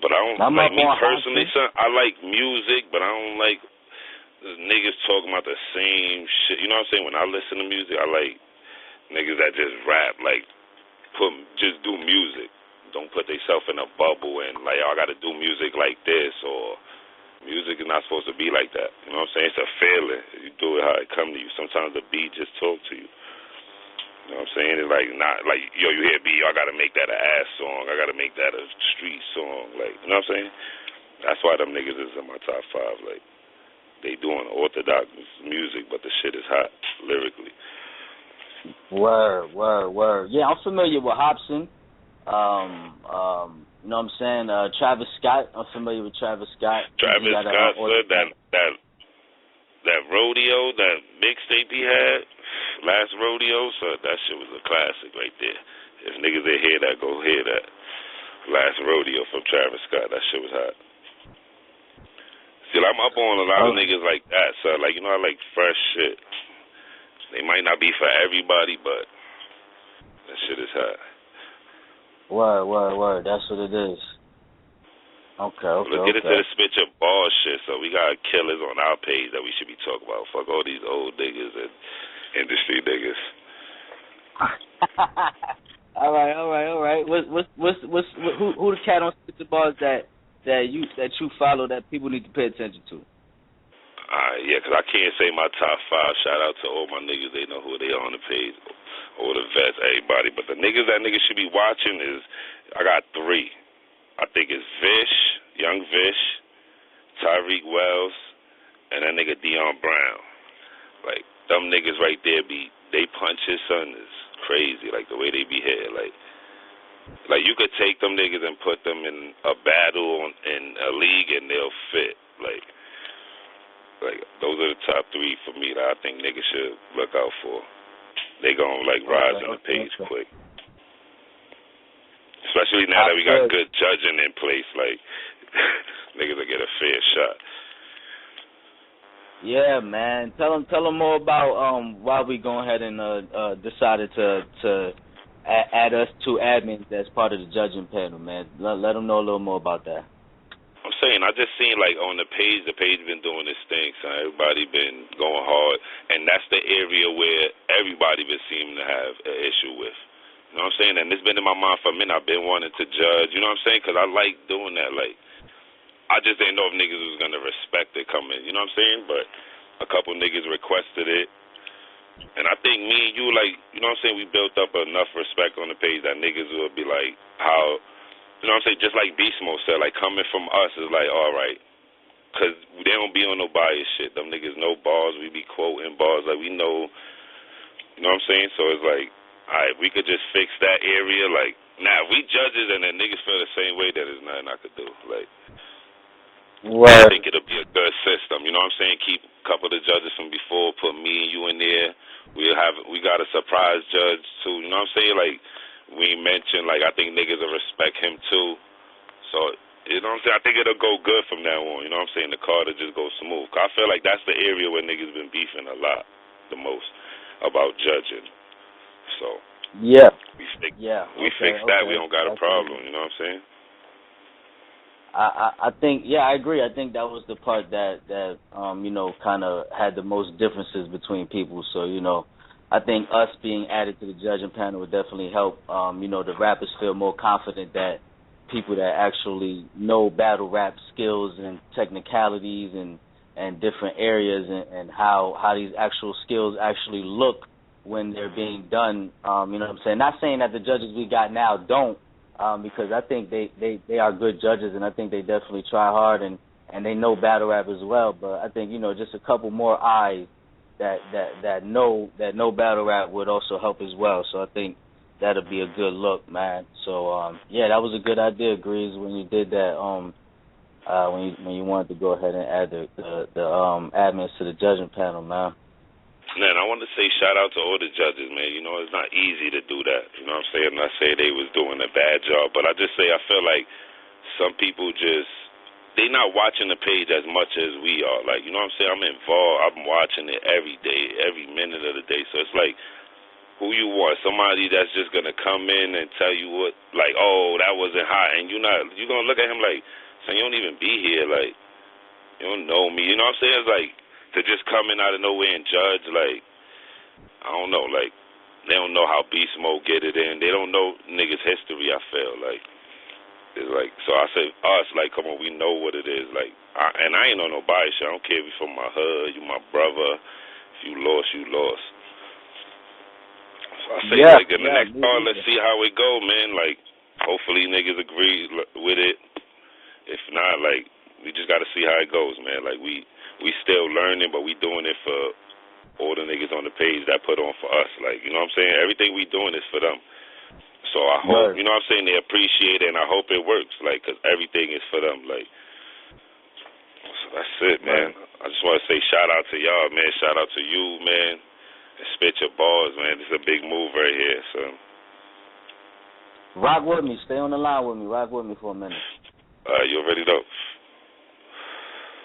But I don't like me personally, son. I like music, but I don't like niggas talking about the same shit. You know what I'm saying? When I listen to music, I like niggas that just rap, like just do music. Don't put themselves in a bubble and like, I got to do music like this, or music is not supposed to be like that. You know what I'm saying? It's a feeling. You do it how it come to you. Sometimes the beat just talk to you. You know what I'm saying? It's like, not like, yo, you hear beat, I got to make that an ass song. I got to make that a street song. Like, you know what I'm saying? That's why them niggas is in my top 5. Like, they doing orthodox music, but the shit is hot lyrically. Word. Yeah, I'm familiar with Hobson. You know what I'm saying? Travis Scott. I'm familiar with Travis Scott. Travis Scott, that rodeo, that mixtape he had, last rodeo, so that shit was a classic right there. If niggas didn't hear that, go hear that. Last rodeo from Travis Scott, that shit was hot. See, I'm up on a lot of niggas like that, so like, you know, I like fresh shit. They might not be for everybody, but that shit is hot. Word. That's what it is. Okay. Let's get into the SpitChaBarz shit. So we got killers on our page that we should be talking about. Fuck all these old niggas and industry niggas. All right. Who the cat on SpitChaBarz that you follow that people need to pay attention to? Yeah, because I can't say my top 5. Shout out to all my niggas. They know who they are on the page. All the vets, everybody. But the niggas that niggas should be watching is, I got 3. I think it's Vish, Young Vish, Tyreek Wells, and that nigga Dion Brown. Like, them niggas right there they punch his son is crazy, like the way they be hitting. Like you could take them niggas and put them in a battle in a league and they'll fit. Like those are the top 3 for me that I think niggas should look out for. They gonna like rise on the page quick. Especially now that we got good judging in place, like niggas will get a fair shot. Yeah, man. Tell them more about why we go ahead and decided to add us 2 admins as part of the judging panel, man. Let them know a little more about that. I'm saying, I just seen like on the page been doing this thing, so everybody been going hard, and that's the area where everybody been seeming to have an issue with. You know what I'm saying? And it's been in my mind for a minute. I've been wanting to judge. You know what I'm saying? Because I like doing that. Like, I just didn't know if niggas was going to respect it coming. You know what I'm saying? But a couple niggas requested it. And I think me and you, like, you know what I'm saying, we built up enough respect on the page that niggas will be like, how, you know what I'm saying, just like Beast Mode said, like, coming from us is like, all right. Because they don't be on no bias shit. Them niggas know bars. We be quoting bars. Like, we know, you know what I'm saying? So it's like, all right, we could just fix that area. Like, now, if we judges and then niggas feel the same way, that there's nothing I could do. Like, I think it'll be a good system. You know what I'm saying? Keep a couple of the judges from before, put me and you in there. We got a surprise judge, too. You know what I'm saying? Like, we mentioned, like, I think niggas will respect him, too. So, you know what I'm saying? I think it'll go good from now on. You know what I'm saying? The card will just go smooth. I feel like that's the area where niggas been beefing a lot, the most, about judging. So we fix that. We don't got a problem. You know what I'm saying? I think I agree. I think that was the part that you know, kind of had the most differences between people. So, you know, I think us being added to the judging panel would definitely help. You know, the rappers feel more confident that people that actually know battle rap skills and technicalities and different areas and how these actual skills actually look when they're being done. You know what I'm saying? Not saying that the judges we got now don't, because I think they are good judges, and I think they definitely try hard and they know battle rap as well. But I think, you know, just a couple more eyes that know battle rap would also help as well. So I think that'll be a good look, man. So yeah, that was a good idea, Grease, when you did that. When you wanted to go ahead and add the admins to the judging panel, man. Man, I want to say shout out to all the judges, man. You know, it's not easy to do that. You know what I'm saying? I'm not saying they was doing a bad job, but I just say I feel like some people they not watching the page as much as we are. Like, you know what I'm saying? I'm involved. I'm watching it every day, every minute of the day. So it's like, who you want? Somebody that's just going to come in and tell you what, like, oh, that wasn't hot. And you're going to look at him like, son, you don't even be here. Like, you don't know me. You know what I'm saying? It's like, to just come in out of nowhere and judge, like, I don't know, like, they don't know how Beast Mode get it in. They don't know niggas' history, I feel. Like, it's like, so I say us, like, come on, we know what it is. Like, and I ain't on no bias shit. I don't care if you from my hood, you my brother. If you lost, you lost. So I say, like, in the next call, let's see how it go, man. Like, hopefully niggas agree with it. If not, like, we just got to see how it goes, man. Like, we still learning, but we doing it for all the niggas on the page that put on for us. Like, you know what I'm saying? Everything we doing is for them. So I hope, you know what I'm saying, they appreciate it, and I hope it works, like, because everything is for them. Like, so that's it, man. I just want to say shout out to y'all, man. Shout out to you, man. And SpitChaBarz, man. This is a big move right here, so. Rock with me. Stay on the line with me. Rock with me for a minute. You already know.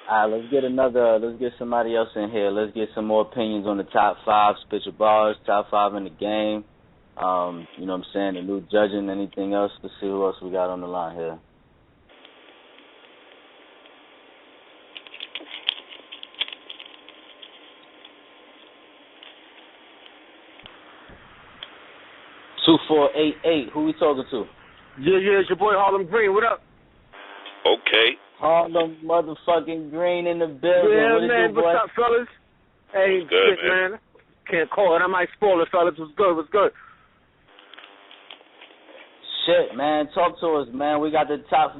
All right, let's get somebody else in here. Let's get some more opinions on the top 5 SpitChaBarz, top 5 in the game. You know what I'm saying? The new judging, anything else? Let's see who else we got on the line here. (2488). Who we talking to? Yeah, it's your boy Harlem Green. What up? Okay. Harlem motherfucking Green in the building. Yeah, what man. What's up, fellas? Hey, good, shit, man. Can't call it. I might spoil it, fellas. What's good? Shit, man. Talk to us, man. We got the top.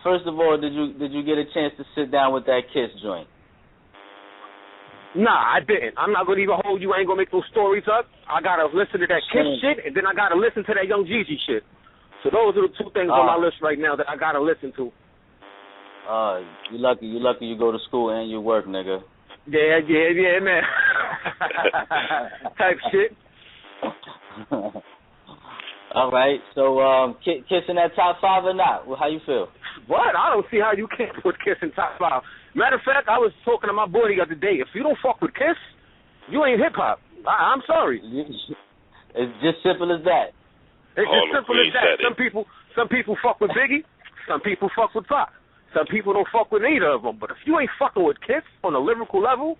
First of all, did you get a chance to sit down with that Kiss joint? Nah, I didn't. I'm not gonna even hold you. I ain't gonna make those stories up. I gotta listen to that Kiss shit, and then I gotta listen to that Young Jeezy shit. So those are the two things on my list right now that I gotta listen to. You lucky you go to school and you work, nigga. Yeah, man. Type shit. All right. So, Kiss in that top 5 or not? Well, how you feel? What? I don't see how you can't put Kiss in top 5. Matter of fact, I was talking to my boy the other day. If you don't fuck with Kiss, you ain't hip hop. I'm sorry. It's just simple as that. It's just simple as that. Some people fuck with Biggie. Some people fuck with Pac. Some people don't fuck with either of them. But if you ain't fucking with Kiss on a lyrical level,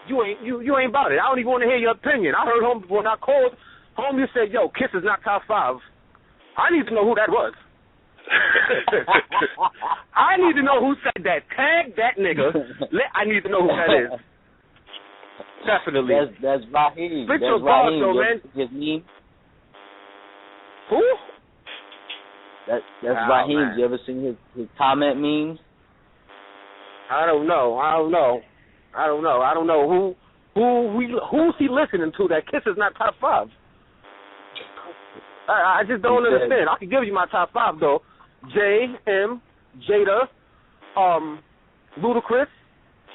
you ain't about it. I don't even want to hear your opinion. I heard home when I called home. You said, "Yo, Kiss is not top 5." I need to know who that was. I need to know who said that. Tag that nigga. I need to know who that is. Definitely. That's Raheem. That's Raheem. Though, man. His meme. Who? That's Raheem. Man. You ever seen his comment memes? I don't know who's he listening to. That Kiss is not top 5. I just don't understand. I can give you my top 5 though. J.M., Jada, Ludacris,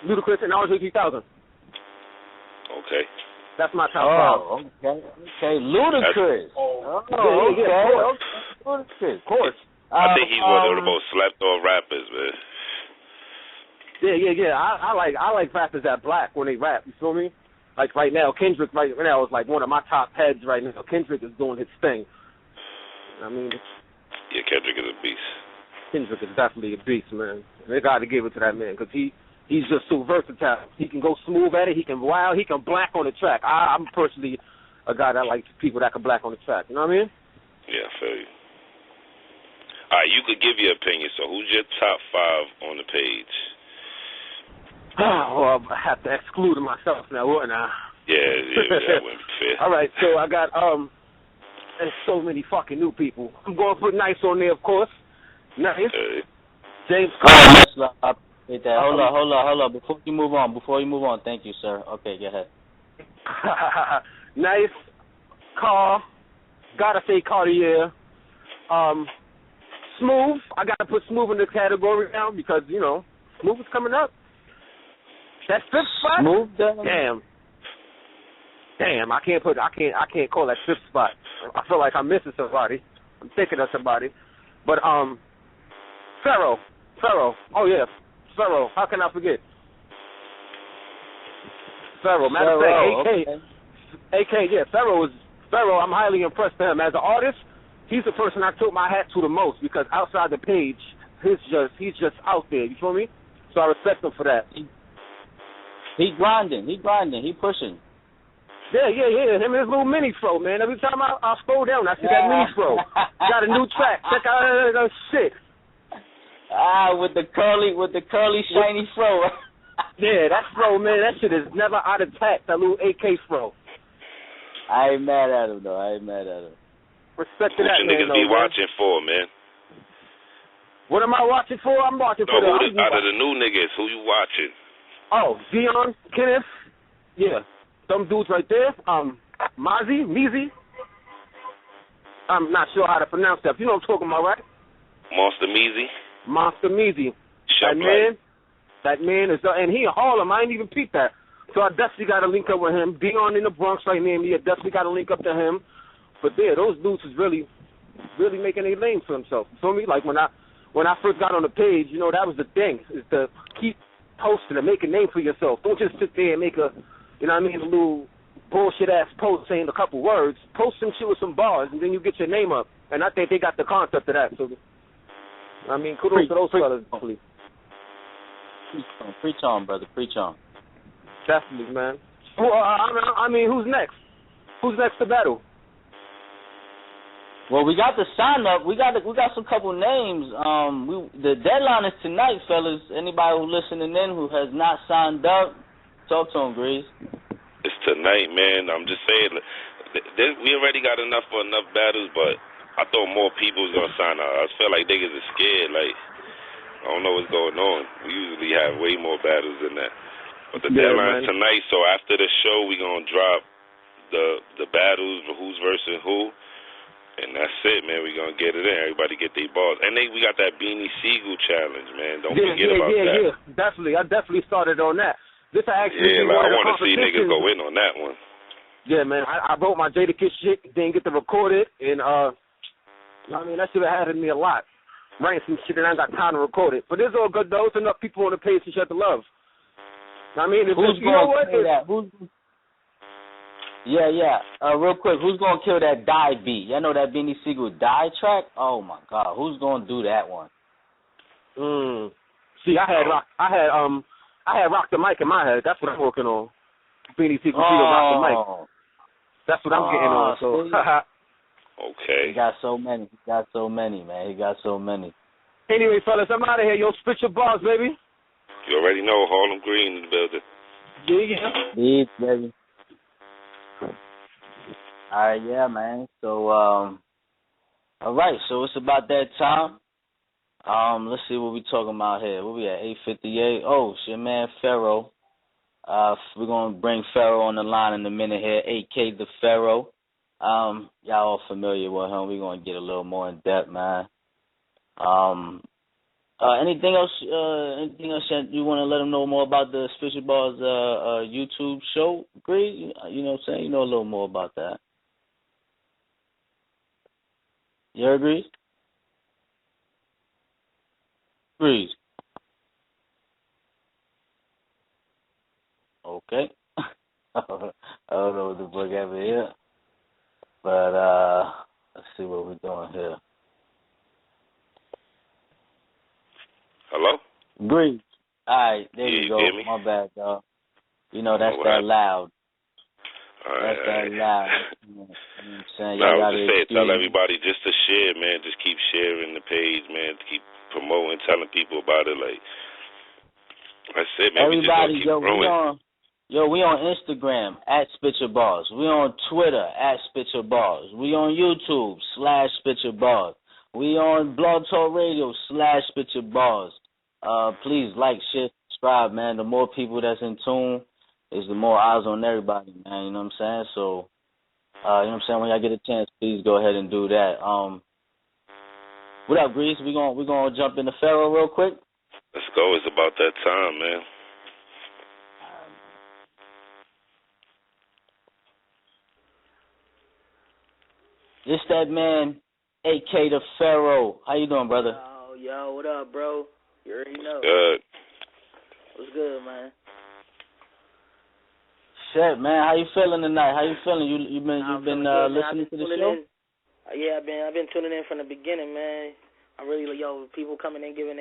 and RJ 3000. Okay. That's my top 5. Okay. Ludacris. Okay. Ludacris. Of course. I think he's one of the most slept on rappers, man. Yeah. I like rappers that black when they rap. You feel me? Like right now, Kendrick right now is like one of my top heads right now. Kendrick is doing his thing. I mean. Yeah, Kendrick is a beast. Kendrick is definitely a beast, man. They got to give it to that man because he's just so versatile. He can go smooth at it. He can wow. He can black on the track. I'm personally a guy that likes people that can black on the track. You know what I mean? Yeah, I feel you. All right, you could give your opinion. So who's your top 5 on the page? Well, I have to exclude myself now, wouldn't I? Yeah, that wouldn't be fair. All right, so I got there's so many fucking new people. I'm going to put Nice on there, of course. Nice. James Hold on. Before you move on, thank you, sir. Okay, go ahead. Nice. Car. Gotta say Cartier. Smooth. I gotta put Smooth in the category now because, you know, Smooth is coming up. That 5th spot? Smooth. Damn, I can't call that 5th spot. I feel like I'm missing somebody. I'm thinking of somebody. But Pharaoh. Oh yeah, Pharaoh. How can I forget? Pharaoh. Matter of fact, AK. Yeah, Pharaoh. I'm highly impressed with him as an artist. He's the person I took my hat to the most because outside the page, he's just out there. You feel me? So I respect him for that. He grinding. He pushing. Yeah. Him and his little mini fro, man. Every time I scroll down, I see that mini fro. Got a new track. Check out that shit. With the curly shiny fro. Yeah, that fro, man. That shit is never out of tact. That little AK fro. I ain't mad at him though. Respect to that, man. What you niggas be watching for, man? What am I watching for? I'm watching for out of the new niggas, who you watching? Oh, Dion, Kenneth. Yeah. Some dudes right there. Meezy. I'm not sure how to pronounce that. You know what I'm talking about, right? Monster Meezy. That That man is, and he in Harlem. I ain't even peeped that. So I definitely got to link up with him. Dion in the Bronx right near me. I definitely got to link up to him. But yeah, those dudes is really making a name for themselves. You feel me? Like when I first got on the page, you know, that was the thing, is to keep posting and make a name for yourself. Don't just sit there and make a, you know what I mean, a little bullshit-ass post saying a couple words. Post some shit with some bars, and then you get your name up. And I think they got the concept of that. So, I mean, kudos to those fellas. Preach on, brother. Preach on. Definitely, man. Well, I mean, who's next? Who's next to battle? Well, we got the sign up. We got some couple names. The deadline is tonight, fellas. Anybody who listening in who has not signed up, talk to them, Grease. It's tonight, man. I'm just saying, we already got enough for enough battles, but I thought more people was gonna sign up. I feel like niggas are scared. Like, I don't know what's going on. We usually have way more battles than that. But the deadline's tonight, so after the show, we gonna drop the battles, who's versus who. And that's it, man. We're going to get it in. Everybody get their balls. And we got that Beanie Siegel challenge, man. Don't forget about that. Yeah, definitely. I definitely started on that. This actually I want to see niggas go in on that one. Yeah, man. I wrote my Jadakiss shit, didn't get to record it. And, I mean, that should have added me a lot. Writing some shit and I ain't got time to record it. But it's all good, though. It's enough people on the page to share the love. I mean, who's going to kill that? Yeah. Real quick, who's gonna kill that die beat? Y'all know that Beanie Siegel die track? Oh my God, who's gonna do that one? See, I had Rock the Mic in my head. That's what I'm working on. Beanie Siegel, Rock the Mic. That's what I'm getting on. So. Okay. He got so many, man. He got so many. Anyway, fellas, I'm out of here. Yo, spit your bars, baby. You already know Harlem Green in the building. Yeah, baby. All right, yeah, man. So, all right. So it's about that time. Let's see what we talking about here. What we at? 8:58. Oh, it's your man Pharaoh. We're gonna bring Pharaoh on the line in a minute here. Akay the Pharaoh. Y'all all familiar with him. We're gonna get a little more in depth, man. Anything else? Anything else that you want to let them know more about the SpitChaBarz YouTube show? Great. You know what I'm saying? You know a little more about that. You agree? Breeze. Okay. I don't know what the book ever here. But let's see what we're doing here. Hello? Breeze. All right, there you go. Hear me? My bad, dog. You know, that's that loud. That's that loud. You know what I'm saying? I was just saying, tell everybody just to share, man. Just keep sharing the page, man. Keep promoting, telling people about it. Like, I said, man, everybody, we just gonna keep growing. We on Instagram at SpitChaBarz. We on Twitter at SpitChaBarz. We on YouTube /SpitChaBarz. We on Blog Talk Radio /SpitChaBarz. Please like, share, subscribe, man. The more people that's in tune is the more eyes on everybody, man. You know what I'm saying? So, you know what I'm saying? When y'all get a chance, please go ahead and do that. What up, Grease? We gonna jump into Pharaoh real quick. Let's go. It's about that time, man. This that man, Akay the Pharaoh. How you doing, brother? Yo, what up, bro? You already know. Good. What's good, man? Shit, man. How you feeling tonight? How you feeling? You been listening to the show? Yeah, I've been tuning in from the beginning, man. I really people coming in giving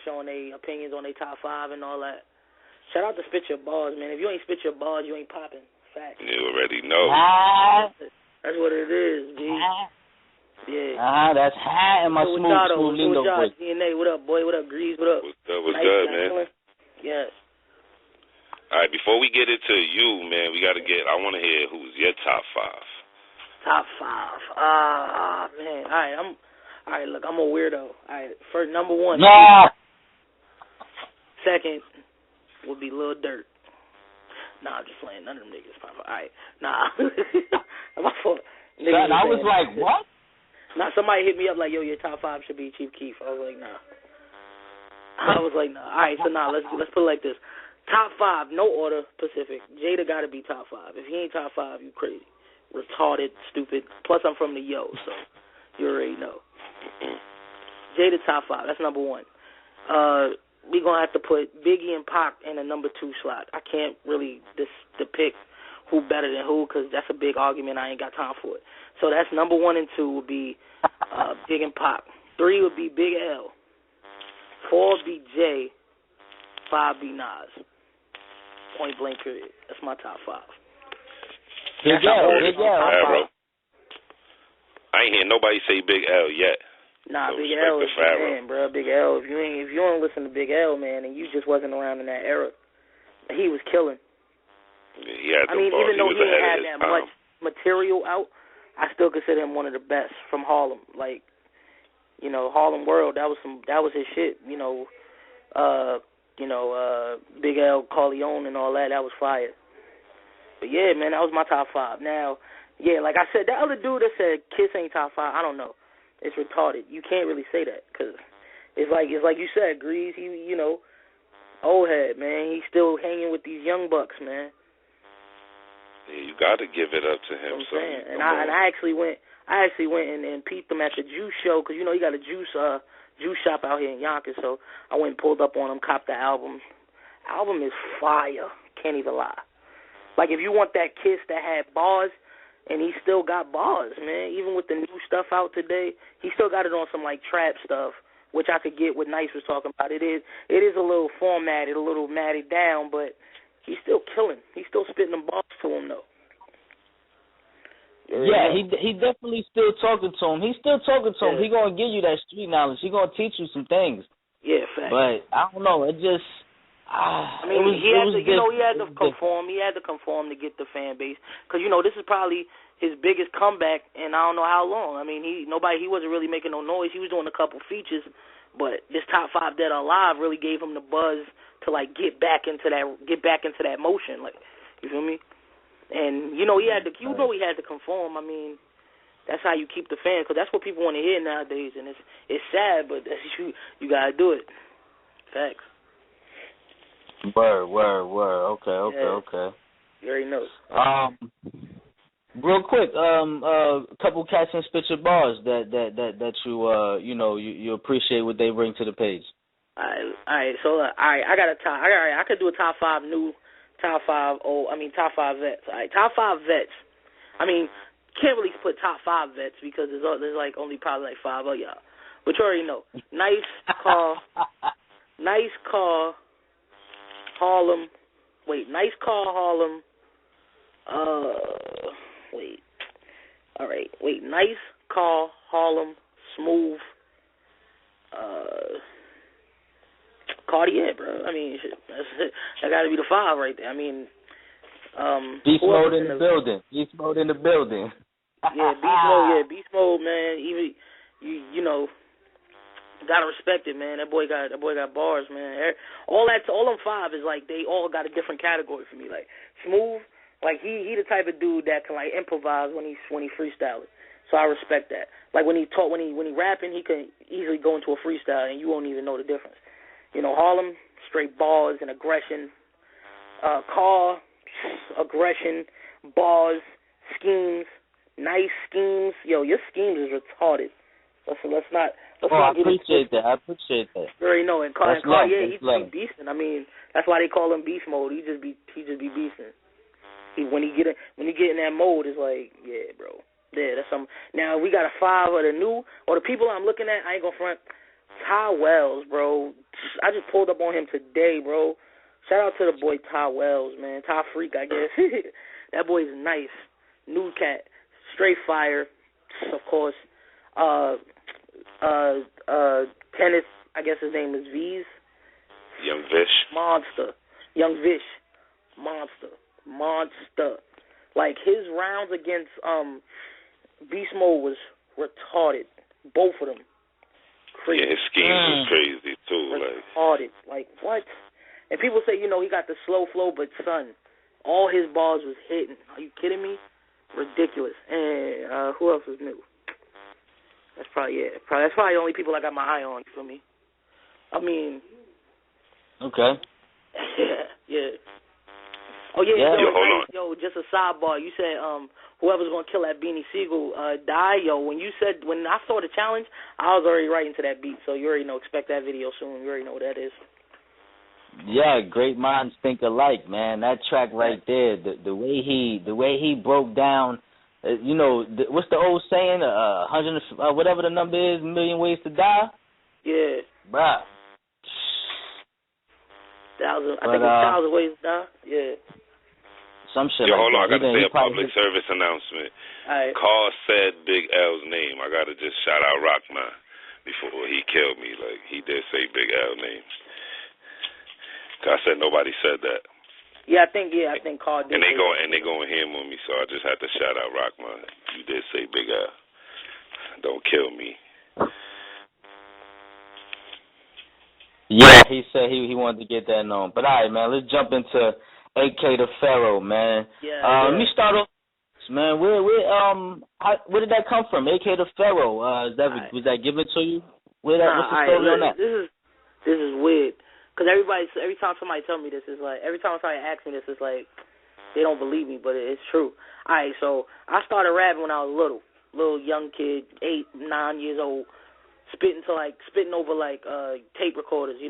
showing their opinions on their top 5 and all that. Shout out to SpitChaBarz, man. If you ain't SpitChaBarz, you ain't popping. Fact. You already know. That's what it is, G. Yeah. That's high in my smooth lingo voice. DNA, what up, boy? What up, Grease? What up? What's good, man? Yes. All right, before we get into you, man, I want to hear who's your top 5. Top 5. Man. All right, look, I'm a weirdo. All right, first, number 1. Nah. Second would be Lil Durk. Nah, I'm just playing. None of them niggas pop. All right. Nah. My fault. Son, I was like, what? Nah, somebody hit me up like, yo, your top 5 should be Chief Keef. I was like, nah. I was like, nah. All right, so nah, let's put it like this. Top 5, no order, Pacific. Jada got to be top 5. If he ain't top 5, you crazy. Retarded, stupid. Plus, I'm from the Yo, so you already know. Jada top 5. That's number 1. We going to have to put Biggie and Pac in a number 2 slot. I can't really depict who better than who because that's a big argument. I ain't got time for it. So that's number 1 and 2 would be Big and Pac. 3 would be Big L. 4 would be Jay. 5 be Nas. Point blank period. That's my top 5. Big L. Big L. I ain't hear nobody say Big L yet. Nah, so Big L is the man, bro. Big L. If you don't listen to Big L, man, and you just wasn't around in that era, he was killing. Yeah, I mean, even though he didn't have that much material out, I still consider him one of the best from Harlem. Like, you know, Harlem World. That was his shit. You know, Big L, Corleone, and all that. That was fire. But yeah, man, that was my top 5. Now, yeah, like I said, that other dude that said Kiss ain't top 5, I don't know. It's retarded. You can't really say that because it's like you said, Grease. He, you know, old head, man. He's still hanging with these young bucks, man. Yeah, you got to give it up to him. You know what I'm saying? And I actually went and peeped him at the Juice show because you know he got a juice shop out here in Yonkers. So I went and pulled up on him, copped the album. Album is fire. Can't even lie. Like if you want that Kiss that had bars. And he still got bars, man. Even with the new stuff out today, he still got it on some like trap stuff, which I could get what Nice was talking about. It is a little formatted, a little matted down, but he's still killing. He's still spitting them bars to him though. Yeah, he definitely still talking to him. He's still talking to him. He gonna give you that street knowledge. He gonna teach you some things. Yeah, fact. But I don't know. It just. I mean, he had to conform. He had to conform to get the fan base because you know this is probably his biggest comeback in I don't know how long. I mean, he wasn't really making no noise. He was doing a couple features, but this top 5 Dead or Alive really gave him the buzz to like get back into that motion. Like, you feel me? And you know he had to conform. I mean, that's how you keep the fans because that's what people want to hear nowadays, and it's sad, but you gotta do it. Facts. Word. Okay. You already know. Real quick, couple cats in SpitChaBarz that you appreciate what they bring to the page. All right. So I could do a top 5 new, top 5 old. I mean top 5 vets. All right, top 5 vets. I mean, can't really put top 5 vets because there's like only probably like 5 of y'all, but you already know. Nice car. Harlem. Wait, nice car, Harlem. All right. Wait, nice car, Harlem, smooth. Cartier, bro. I mean, shit, that got to be the 5 right there. I mean, Beast Mode in the building. Beast Mode in the building. Yeah, Beast Mode. Yeah, Beast Mode, man. Even you know. Gotta respect it, man. That boy got bars, man. All them 5 is like they all got a different category for me. Like smooth, like he the type of dude that can like improvise when he freestyling. So I respect that. Like when he rapping, he can easily go into a freestyle and you won't even know the difference. You know, Harlem, straight bars and aggression. Car, aggression, bars, schemes, nice schemes. Yo, your schemes is retarded. Let's not I appreciate that. You already know. And Car, yeah, he just be beasting. I mean, that's why they call him Beast Mode. He just be beasting. When he get in that mode, it's like, yeah, bro. Yeah, that's some. Now we got a 5 of the new or the people I'm looking at. I ain't gonna front. Ty Wells, bro. I just pulled up on him today, bro. Shout out to the boy Ty Wells, man. Ty Freak, I guess. That boy's nice. New cat, straight fire, of course. Tennis, I guess his name is V's. Young Vish. Monster. Young Vish. Monster. Like his rounds against Beast Mode was retarded. Both of them. Crazy. Yeah, his schemes was crazy too. Retarded. Like what? And people say, you know, he got the slow flow, but son, all his bars was hitting. Are you kidding me? Ridiculous. And who else is new? That's probably the only people I got my eye on. You feel me? I mean. Okay. Yeah. Oh yeah. Yeah. Yo, just a sidebar. You said whoever's gonna kill that Beanie Siegel die. Yo, when I saw the challenge, I was already writing to that beat, so you already know. Expect that video soon. You already know what that is. Yeah, great minds think alike, man. That track right there, the way he broke down, what's the old saying? 100, whatever the number is, a million ways to die. Yeah. Bruh. 1,000. I think it's 1,000 ways to die. Yeah. Some shit. Yo, like hold on. that. I gotta say a public service announcement. Right. Carl said Big L's name. I gotta just shout out Rockman before he killed me. Like, he did say Big L name. I said nobody said that. Yeah, I think Carl did. And they going ham on me, so I just had to shout out Rockman. You did say Big L. Don't kill me. Yeah, he said he wanted to get that known. But all right, man, let's jump into Akay the Pharaoh, man. Yeah. Let me start off, man. Where did that come from? Akay the Pharaoh. Was that given to you? What's the story on that? This is weird. Because every time somebody tell me this, it's like, every time somebody asks me this, it's like, they don't believe me, but it's true. All right, so I started rapping when I was little young kid, 8, 9 years old, spitting over tape recorders,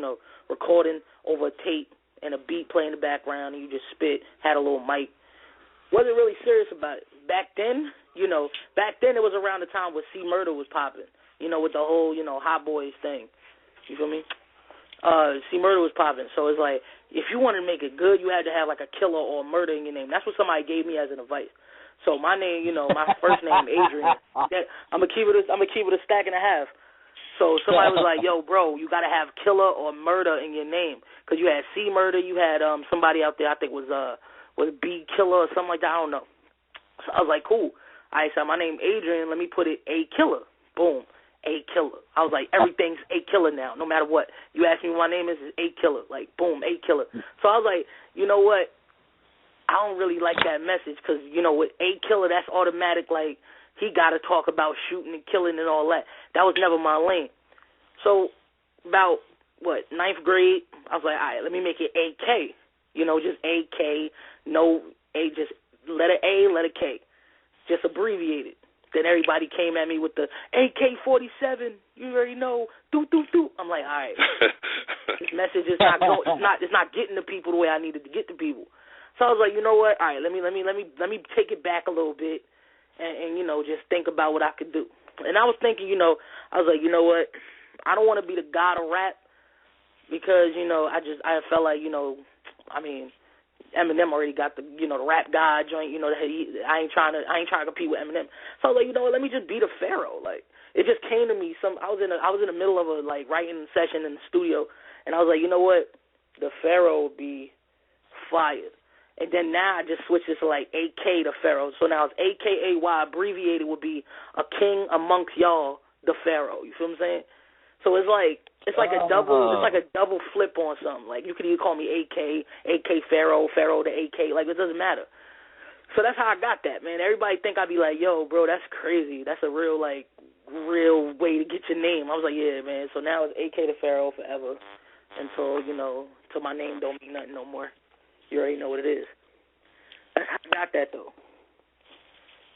recording over a tape and a beat playing in the background, and you just spit, had a little mic. Wasn't really serious about it. Back then it was around the time where C Murder was popping, with the whole, Hot Boys thing. You feel me? C Murder was popping, so it's like, if you wanted to make it good, you had to have like a killer or a murder in your name. That's what somebody gave me as an advice. So my name, my first name Adrian. I'm gonna keep it a stack and a half. So somebody was like, "Yo, bro, you gotta have killer or murder in your name," because you had C Murder, you had somebody out there, I think was B Killer or something like that. I don't know. So I was like, cool. I said, my name Adrian. Let me put it A Killer. Boom. A Killer. I was like, everything's A Killer now, no matter what. You ask me what my name is, it's A Killer. Like, boom, A Killer. So I was like, you know what? I don't really like that message because, with A Killer, that's automatic, like, he got to talk about shooting and killing and all that. That was never my lane. So about, 9th grade, I was like, all right, let me make it AK. Just AK, no A, just letter A, letter K. Just abbreviated. Then everybody came at me with the AK-47. You already know. Doo doo doo. I'm like, all right. This message is not going. It's not getting to people the way I needed to get to people. So I was like, you know what? All right, let me take it back a little bit, and just think about what I could do. And I was thinking, I was like, you know what? I don't want to be the god of rap because I felt like Eminem already got the the rap god joint. I ain't trying to compete with Eminem. So I was like, you know what? Let me just be the Pharaoh. Like, it just came to me. I was in the middle of a writing session in the studio, and I was like, you know what? The Pharaoh would be fired. And then now I just switched it to AK the Pharaoh. So now it's AKAY, abbreviated would be a king amongst y'all, the Pharaoh. You feel what I'm saying? So it's like a double flip on something. Like, you could either call me AK Pharaoh, Pharaoh to AK. Like, it doesn't matter. So that's how I got that, man. Everybody think I'd be like, yo, bro, that's crazy. That's a real way to get your name. I was like, yeah, man. So now it's AK the Pharaoh forever until my name don't mean nothing no more. You already know what it is. I got that, though.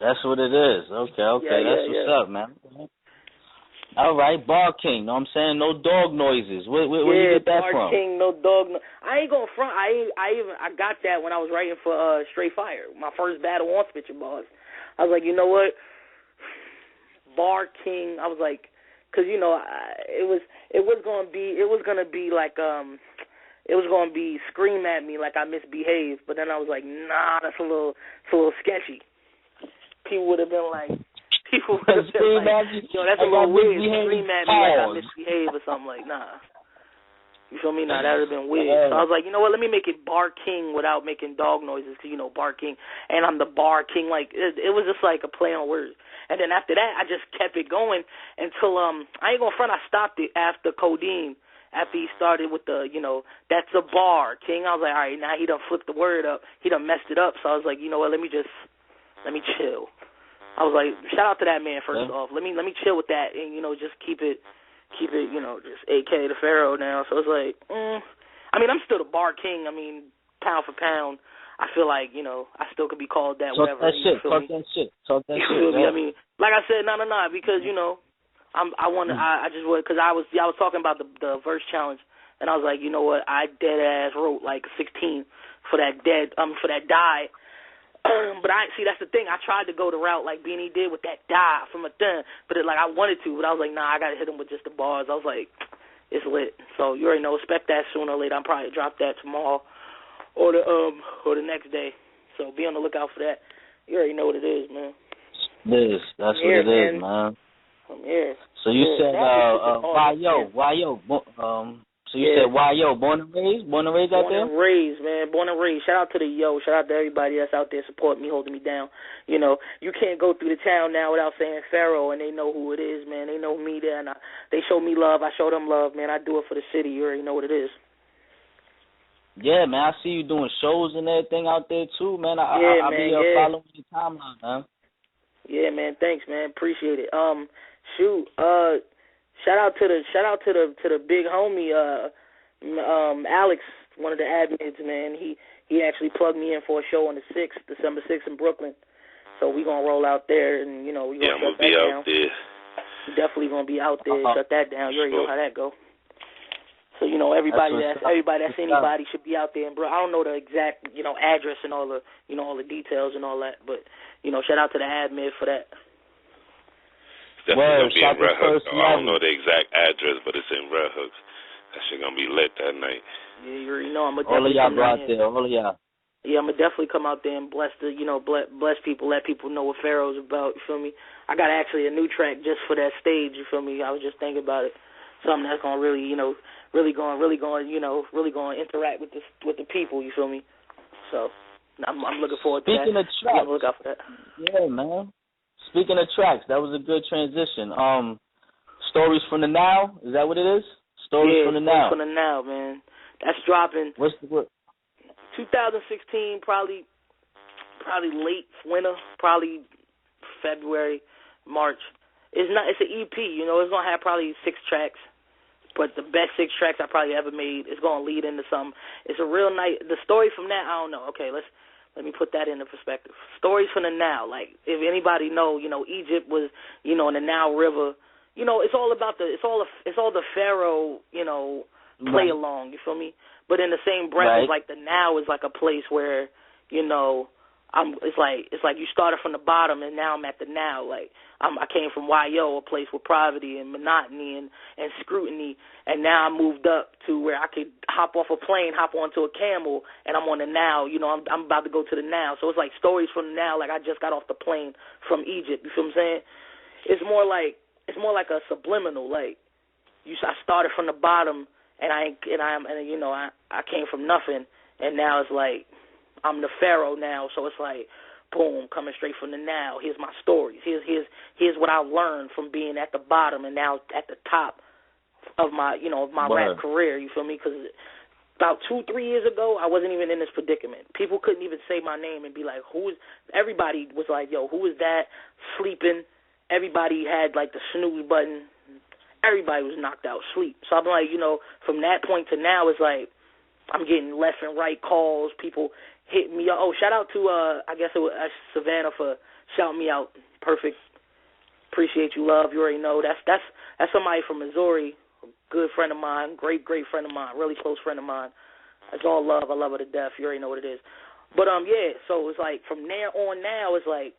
That's what it is. Okay. That's what's up, man. All right, Bar King. Know what I'm saying? No dog noises. Where you get that from? Bar King, no dog. I ain't going front. I got that when I was writing for Straight Fire. My first battle on SpitChaBarz. I was like, you know what? Bar King. I was like, because it was gonna be scream at me like I misbehaved. But then I was like, nah, that's a little sketchy. People would have been like. People would have been like, that's a little weird. Scream at me like I misbehave or something. Like, nah. You feel me? Nah, that would have been weird. So I was like, you know what? Let me make it Bar King without making dog noises because, Bar King. And I'm the Bar King. Like, it was just like a play on words. And then after that, I just kept it going until, I ain't going to front, I stopped it after Codeine. After he started with the, that's a Bar King. I was like, all right, now he done flipped the word up. He done messed it up. So I was like, you know what? Let me chill. I was like, shout out to that man first off. Let me chill with that and just keep it keep it, just Akay the Pharaoh now. So it's like, I mean, I'm still the bar king. I mean, pound for pound, I feel like, I still could be called that, Talk whatever. Talk that shit. Talk that shit. I mean, like I said, no, because, I just would, because I was talking about the verse challenge, and I was like, you know what, I dead ass wrote like 16 for that die. But that's the thing. I tried to go the route like Beanie did with that die from a thing, but I wanted to, but I was like, nah, I gotta hit him with just the bars. I was like, it's lit. So you already know, expect that sooner or later. I'll probably drop that tomorrow or the next day. So be on the lookout for that. You already know what it is, man. It is. That's what it is, man. I'm here. So you said YO. So you said YO, born and raised out there? Born and raised, man. Born and raised. Shout out to the yo. Shout out to everybody that's out there supporting me, holding me down. You can't go through the town now without saying Pharaoh, and they know who it is, man. They know me there, and they show me love. I show them love, man. I do it for the city. You already know what it is. Yeah, man. I see you doing shows and everything out there too, man. I'll be following your timeline, man. Yeah, man. Thanks, man. Appreciate it. Shout out to the big homie, Alex, one of the admins, man. He actually plugged me in for a show on the 6th, December 6th in Brooklyn. So we gonna roll out there, and we gonna shut that down. Yeah, I'm gonna be out there. We definitely gonna be out there. Shut that down. You already know how that go. So everybody that's anybody should be out there. And bro, I don't know the exact address and all the all the details and all that, but shout out to the admin for that. Definitely gonna be in Red Hooks. I don't know the exact address, but it's in Red Hooks. That shit gonna be lit that night. Yeah, you already know. I'm gonna definitely come out there. All of y'all. Yeah, I'm gonna definitely come out there and bless people, let people know what Pharaoh's about. You feel me? I got actually a new track just for that stage. You feel me? I was just thinking about it. Something that's gonna really going interact with the people. You feel me? So I'm looking forward to that. Speaking of tracks, look out for that. Yeah, man. Speaking of tracks, that was a good transition. Stories from the Now, is that what it is? Stories from the Now. Stories from the Now, man. That's dropping. What's the word? 2016, probably late winter, probably February, March. It's an EP, it's gonna have probably 6 tracks. But the best 6 tracks I probably ever made is gonna lead into something. It's a real night. The story from that, I don't know. Okay, let me put that into perspective. Stories from the Now, like if anybody know, Egypt was, in the Nile River. It's all about it's all the Pharaoh, play along. You feel me? But in the same breath, it's like the Now is like a place where, it's like you started from the bottom and now I'm at the Now. Like I came from YO, a place with poverty and monotony and scrutiny, and now I moved up to where I could hop off a plane, hop onto a camel, and I'm on the Now. I'm about to go to the Now. So it's like stories from the Now. Like I just got off the plane from Egypt. You feel what I'm saying? It's more like a subliminal. Like I started from the bottom and I came from nothing, and now it's like I'm the Pharaoh now. So it's like, boom, coming straight from the Now. Here's my stories. Here's what I learned from being at the bottom and now at the top of my rap career. You feel me? Because about 2-3 years ago, I wasn't even in this predicament. People couldn't even say my name and be like, everybody was like, yo, who is that? Sleeping. Everybody had like the snooze button. Everybody was knocked out, sleep. So I'm like, from that point to now, it's like I'm getting left and right calls. People hit me up. Oh, shout out to I guess it was Savannah for shouting me out. Perfect. Appreciate you, love. You already know that's somebody from Missouri, a good friend of mine, great friend of mine, really close friend of mine. It's all love. I love her to death. You already know what it is. But yeah. So it's like from there on now, it's like,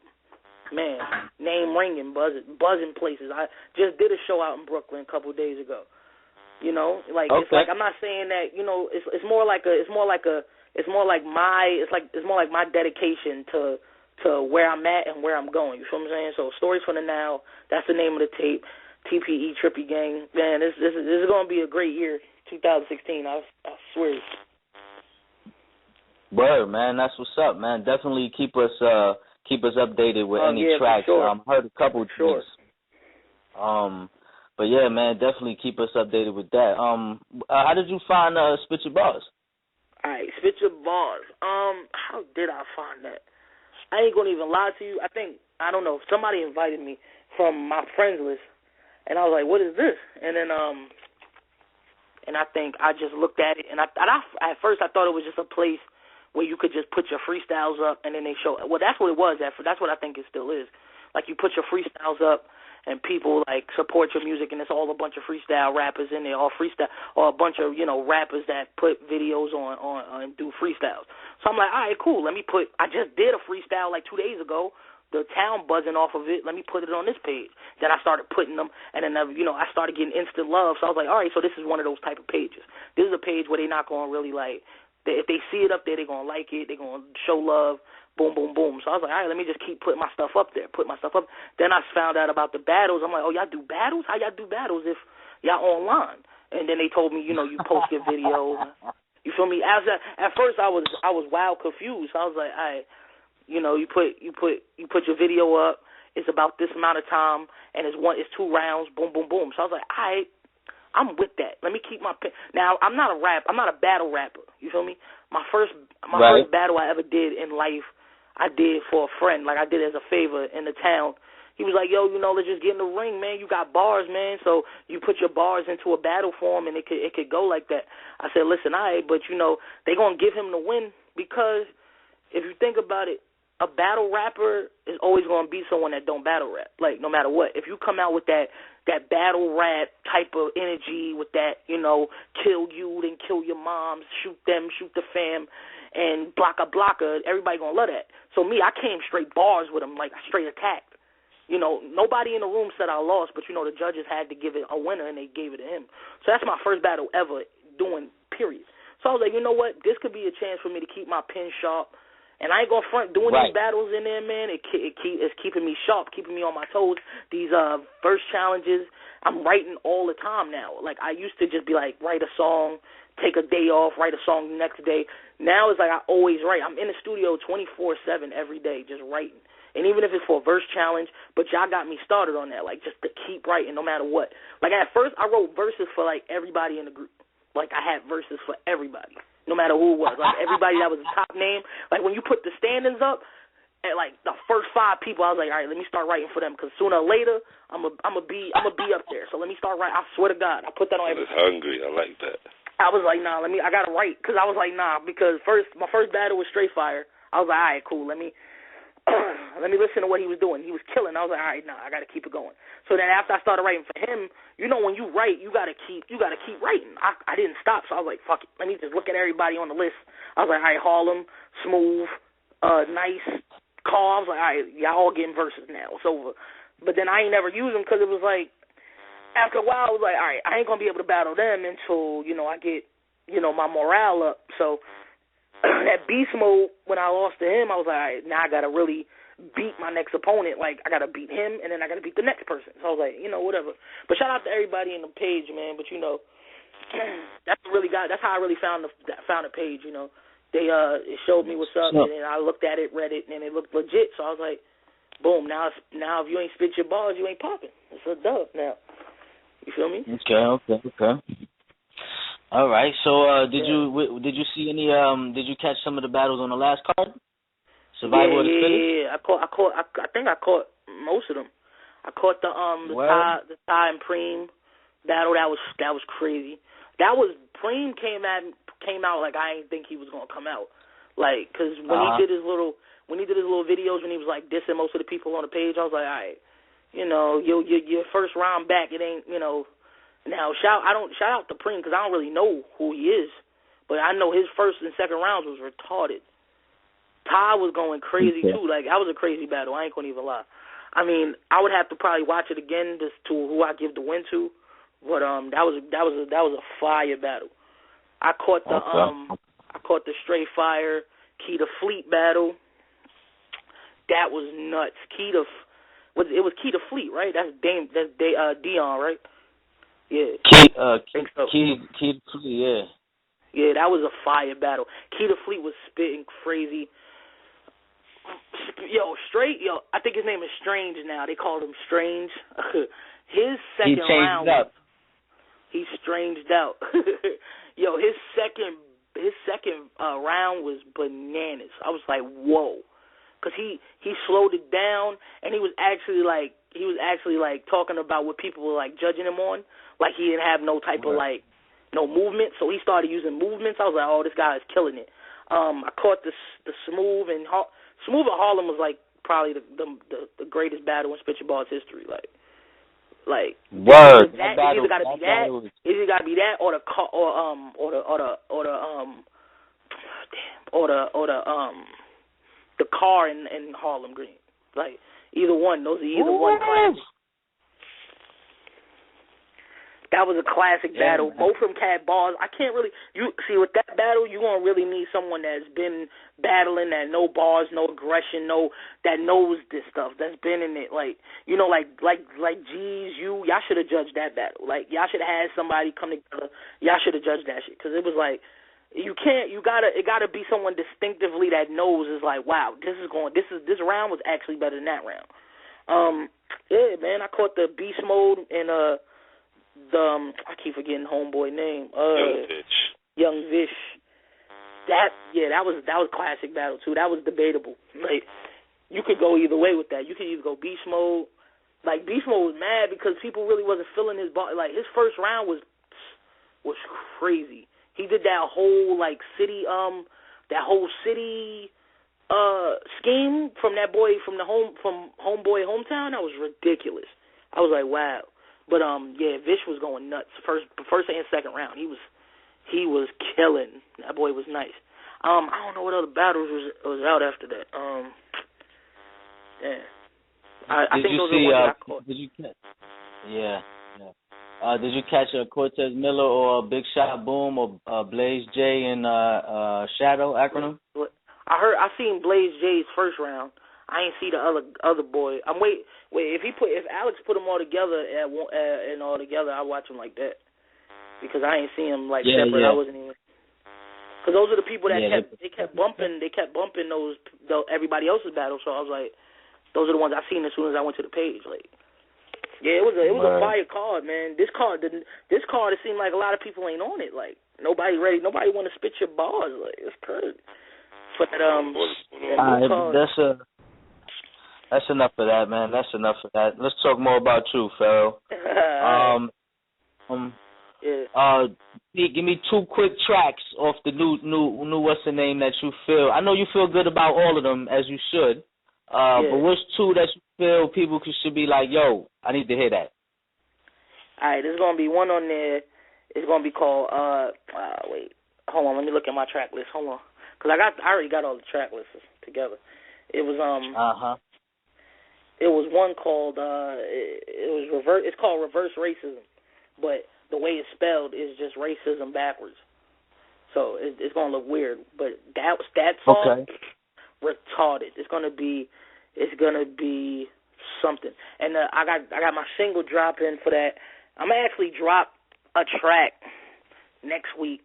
man, name ringing, buzzing places. I just did a show out in Brooklyn a couple of days ago. It's like I'm not saying that. It's more like my dedication to where I'm at and where I'm going. You feel what I'm saying? So Stories from the Now, that's the name of the tape. TPE Trippy Gang. Man, this is gonna be a great year, 2016. I swear. Word, man, that's what's up, man. Definitely keep us updated with any tracks. Sure. Heard a couple of things. But yeah, man, definitely keep us updated with that. How did you find SpitChaBarz? All right, SpitChaBarz. How did I find that? I ain't gonna even lie to you. I don't know. Somebody invited me from my friends list, And I was like, what is this? And then and I think I just looked at it, and I at first I thought it was just a place where you could just put your freestyles up, and then they show. Well, that's what it was. That's what I think it still is. Like, you put your freestyles up, and people like support your music, and it's all a bunch of freestyle rappers in there, all freestyle, or a bunch of rappers that put videos on and do freestyles. So I'm like, all right, cool. I just did a freestyle like 2 days ago. The town buzzing off of it. Let me put it on this page. Then I started putting them, and then I started getting instant love. So I was like, all right, so this is one of those type of pages. This is a page where they're not going to really like. If they see it up there, they're going to like it. They're going to show love. Boom, boom, boom. So I was like, all right, let me just keep putting my stuff up there. Then I found out about the battles. I'm like, oh, y'all do battles? How y'all do battles if y'all online? And then they told me, you post your videos. You feel me? At first I was wild confused. So I was like, all right. You put your video up. It's about this amount of time, and it's 2 rounds. Boom, boom, boom. So I was like, all right, I'm with that. Let me keep my pen. Now I'm not a battle rapper. You feel me? My first battle I ever did in life, I did for a friend. Like, I did it as a favor in the town. He was like, yo, let's just get in the ring, man. You got bars, man. So you put your bars into a battle form, and it could go like that. I said, listen, all right, but they gonna give him the win because if you think about it. A battle rapper is always going to be someone that don't battle rap, like, no matter what. If you come out with that battle rap type of energy with that, kill you, then kill your moms, shoot them, shoot the fam, and blocka, everybody going to love that. So me, I came straight bars with him, like, I straight attacked. Nobody in the room said I lost, but, the judges had to give it a winner, and they gave it to him. So that's my first battle ever doing, period. So I was like, you know what? This could be a chance for me to keep my pen sharp. And I ain't going to front doing these battles in there, man. It's keeping me sharp, keeping me on my toes. These verse challenges, I'm writing all the time now. Like, I used to just be like, write a song, take a day off, write a song the next day. Now it's like I always write. I'm in the studio 24/7 every day just writing. And even if it's for a verse challenge, but y'all got me started on that, like, just to keep writing no matter what. Like, at first I wrote verses for, like, everybody in the group. Like, I had verses for everybody. No matter who it was, like everybody that was a top name. Like when you put the standings up, at like the first 5 people, I was like, all right, let me start writing for them because sooner or later I'm gonna be up there. So let me start writing. I swear to God, I put that on everything. I was hungry. I like that. I was like, nah, I gotta write because I was like, nah, because my first battle was Straight Fire. I was like, all right, cool, let me listen to what he was doing. He was killing. I was like, all right, nah, I gotta keep it going. So then after I started writing for him, when you write, you gotta keep writing. I didn't stop, so I was like, fuck it, let me just look at everybody on the list. I was like, all right, Harlem, Smooth, Nice, Carl. I was like, all right, y'all all getting verses now. It's over. But then I ain't never used them because it was like, after a while, I was like, all right, I ain't gonna be able to battle them until I get my morale up. So that beast mode, when I lost to him, I was like, all right, now I gotta really beat my next opponent. Like, I gotta beat him, and then I gotta beat the next person. So I was like, whatever. But shout out to everybody in the page, man. But that's how I really found the page. They it showed me what's up, and then I looked at it, read it, and it looked legit. So I was like, boom. Now if you ain't spit your bars, you ain't popping. It's a dub now. You feel me? Okay. All right. So did you see any? Did you catch some of the battles on the last card? Survival of the Fittest? Yeah. I think I caught most of them. I caught the Ty and Preem battle. That was crazy. Preem came out like I didn't think he was gonna come out. Like, cause when he did his little videos when he was like dissing most of the people on the page, I was like, all right, your first round back, it ain't Now shout out to Preem because I don't really know who he is, but I know his first and second rounds was retarded. Ty was going crazy too. Like, that was a crazy battle. I ain't gonna even lie. I mean, I would have to probably watch it again just to who I give the win to. But that was a fire battle. I caught the Straight Fire Key to Fleet battle. That was nuts. It was Key to Fleet, right? That's Dion, right? Yeah. Key to Fleet, yeah. Yeah, that was a fire battle. Key to Fleet was spitting crazy. I think his name is Strange now. They called him Strange. His second round, he stranged out. His second round was bananas. I was like, whoa, because he slowed it down and he was actually like actually like talking about what people were like judging him on. Like he didn't have no type of like no movement, so he started using movements. I was like, oh, this guy is killing it. I caught the Smooth and Harlem was like probably the greatest battle in SpitChaBarz history. Like word. It either got to be that or the car in Harlem Green. Like either one. Those are either one classic. That was a classic battle. Man. Both from Cat Barz. I can't really with that battle you're gonna really need someone that's been battling, that no bars, no aggression, that knows this stuff, that's been in it. Like G's, y'all should have judged that battle. Like y'all should have had somebody come together. Y'all should have judged that shit because it was like it gotta be someone distinctively that knows is like, wow, this round was actually better than that round. Yeah, man, I caught the beast mode and I keep forgetting homeboy name. Young Vish. That was classic battle too. That was debatable. Like you could go either way with that. You could either go beast mode. Like beast mode was mad because people really wasn't feeling his body. Like his first round was crazy. He did that whole like city scheme from that boy from homeboy hometown. That was ridiculous. I was like, wow. But Vish was going nuts. First and second round, he was killing. That boy was nice. I don't know what other battles was out after that. I think those are the ones I caught. Did you catch a Cortez Miller or a Big Shot Boom or Blaze J and Shadow acronym? I seen Blaze J's first round. I ain't see the other boy. I'm wait. If Alex put them all together and all together, I watch them like that because I ain't see them like separate. Yeah. I wasn't even because those are the people that kept bumping. They kept bumping those everybody else's battles. So I was like, those are the ones I seen as soon as I went to the page. Like, yeah, it was a fire card, man. This card, it seemed like a lot of people ain't on it. Like nobody ready. Nobody want to spit your bars. Like it's crazy. But That's enough of that, man. That's enough of that. Let's talk more about you, Pharaoh. Give me 2 quick tracks off the new what's the name that you feel. I know you feel good about all of them as you should. But what's 2 that you feel people should be like, yo, I need to hear that. All right, there's gonna be one on there. It's gonna be called wait, hold on, let me look at my track list. Hold on, because I already got all the track lists together. It was It was one called it's called Reverse Racism, but the way it's spelled is just racism backwards. So it's gonna look weird, but that song retarded. It's gonna be something. And I got my single drop in for that. I'm gonna actually drop a track next week.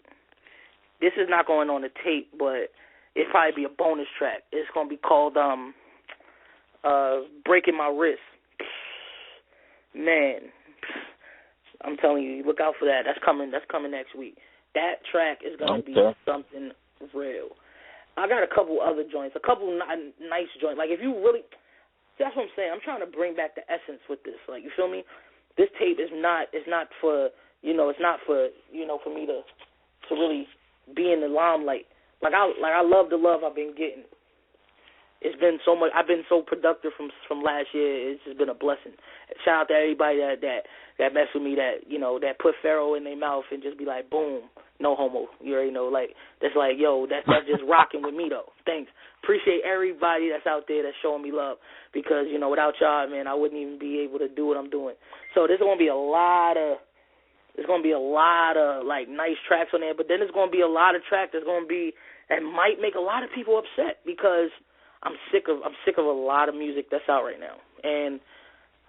This is not going on the tape, but it'll probably be a bonus track. It's gonna be called Breaking My Wrist. Man, I'm telling you, look out for that. That's coming next week. That track is going to be something real. I got a couple other joints, a couple nice joints. Like if you really, that's what I'm saying. I'm trying to bring back the essence with this. Like you feel me? This tape is not for for me to really be in the limelight. Like I love the love I've been getting. It's been so much. I've been so productive from last year. It's just been a blessing. Shout out to everybody that mess with me, that put Pharaoh in their mouth and just be like, boom, no homo. You already know, like that's like, yo, that's just rocking with me though. Thanks. Appreciate everybody that's out there that's showing me love because without y'all, man, I wouldn't even be able to do what I'm doing. So there's gonna be a lot of like nice tracks on there, but then there's gonna be a lot of tracks that's gonna be that might make a lot of people upset because I'm sick of a lot of music that's out right now, and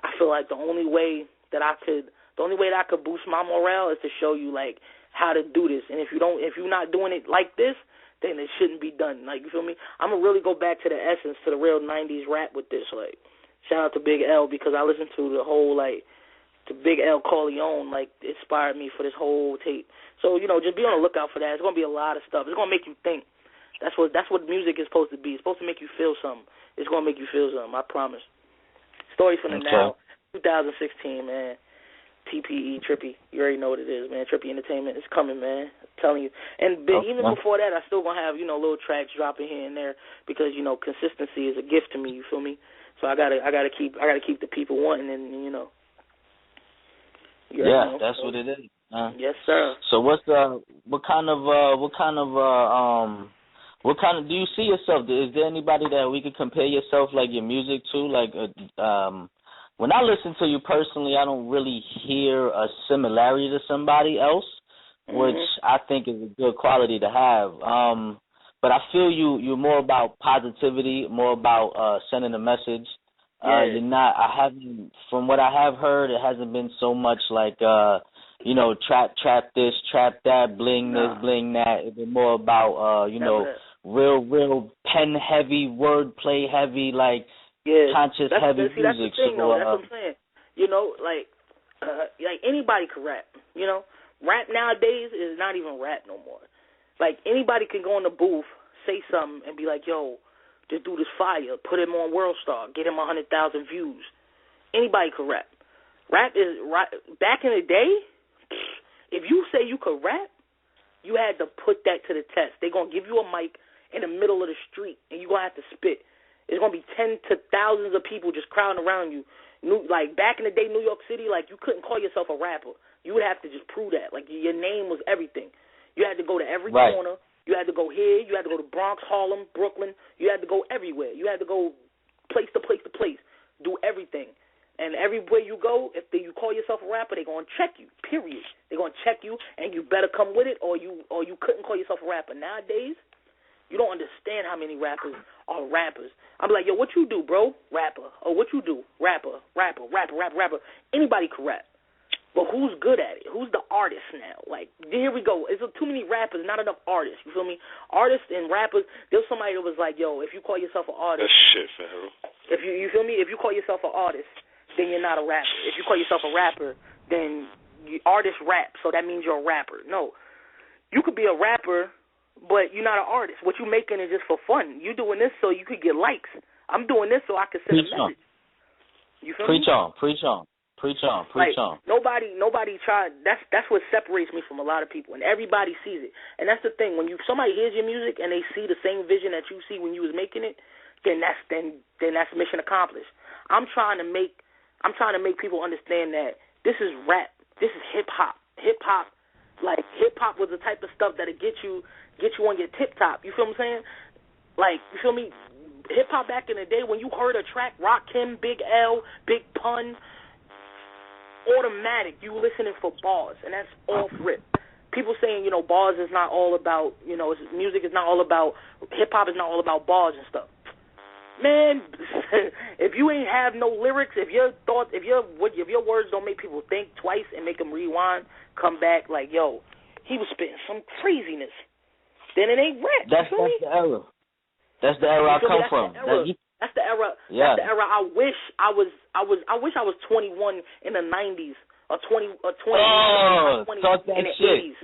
I feel like the only way that I could boost my morale is to show you like how to do this, and if you're not doing it like this, then it shouldn't be done. Like you feel me? I'm gonna really go back to the essence, to the real '90s rap with this. Like shout out to Big L because I listened to the whole to Big L Corleone, inspired me for this whole tape. So just be on the lookout for that. It's gonna be a lot of stuff. It's gonna make you think. That's what music is supposed to be. It's supposed to make you feel something. It's going to make you feel something, I promise. Stories from the now. 2016, man. TPE, Trippy. You already know what it is, man. Trippy Entertainment is coming, man. I'm telling you. And even before that, I still gonna have, little tracks dropping here and there because, consistency is a gift to me. You feel me? So I gotta keep the people wanting, and yeah, that's what it is. Yes, sir. So what kind of do you see yourself? Is there anybody that we could compare yourself, like your music to? Like, when I listen to you personally, I don't really hear a similarity to somebody else, which I think is a good quality to have. But I feel you're more about positivity, more about sending a message. You're not. I haven't, from what I have heard, it hasn't been so much like trap this, trap that, bling this, bling that. It's been more about real pen heavy, wordplay heavy, like conscious heavy music. That's the thing, though. That's what I'm saying. Like anybody can rap. Rap nowadays is not even rap no more. Like anybody can go in the booth, say something, and be like, "Yo, this dude is fire. Put him on World Star. Get him 100,000 views." Anybody can rap. Rap is back in the day. If you say you could rap, you had to put that to the test. They're gonna give you a mic in the middle of the street, and you're gonna have to spit. It's gonna be tens to thousands of people just crowding around you. Like back in the day, New York City, like you couldn't call yourself a rapper. You would have to just prove that. Like your name was everything. You had to go to every corner. You had to go here. You had to go to Bronx, Harlem, Brooklyn. You had to go everywhere. You had to go place to place to place, do everything. And everywhere you go, if you call yourself a rapper, they're going to check you, period. They're going to check you, and you better come with it, or you couldn't call yourself a rapper. Nowadays, you don't understand how many rappers are rappers. I'm like, yo, what you do, bro? Rapper. Oh, what you do? Rapper. Anybody can rap. But who's good at it? Who's the artist now? Like, here we go. It's too many rappers, not enough artists. You feel me? Artists and rappers, there's somebody that was like, yo, if you call yourself an artist. That's shit, Pharaoh. If you feel me? If you call yourself an artist, then you're not a rapper. If you call yourself a rapper, then artists rap, so that means you're a rapper. No. You could be a rapper, but you're not an artist. What you're making is just for fun. You're doing this so you could get likes. I'm doing this so I can send a message. You feel me? Preach on. Nobody tried. That's what separates me from a lot of people, and everybody sees it. And that's the thing. When somebody hears your music and they see the same vision that you see when you was making it, then that's mission accomplished. I'm trying to make people understand that this is rap. This is hip hop. Hip hop, like hip hop was the type of stuff that'll get you on your tip top. You feel what I'm saying? Like, you feel me? Hip hop back in the day, when you heard a track, Rakim, Big L, Big Pun, automatic, you listening for bars, and that's off rip. People saying, bars is not all about, music is not all about, hip hop is not all about bars and stuff. Man, if you ain't have no lyrics, if your words don't make people think twice and make them rewind, come back like, yo, he was spitting some craziness, then it ain't rap. That's the era. That's the era I come from. That's the era. Yeah. That's the era. I wish I was 21 in the 90s or 20 in the 80s.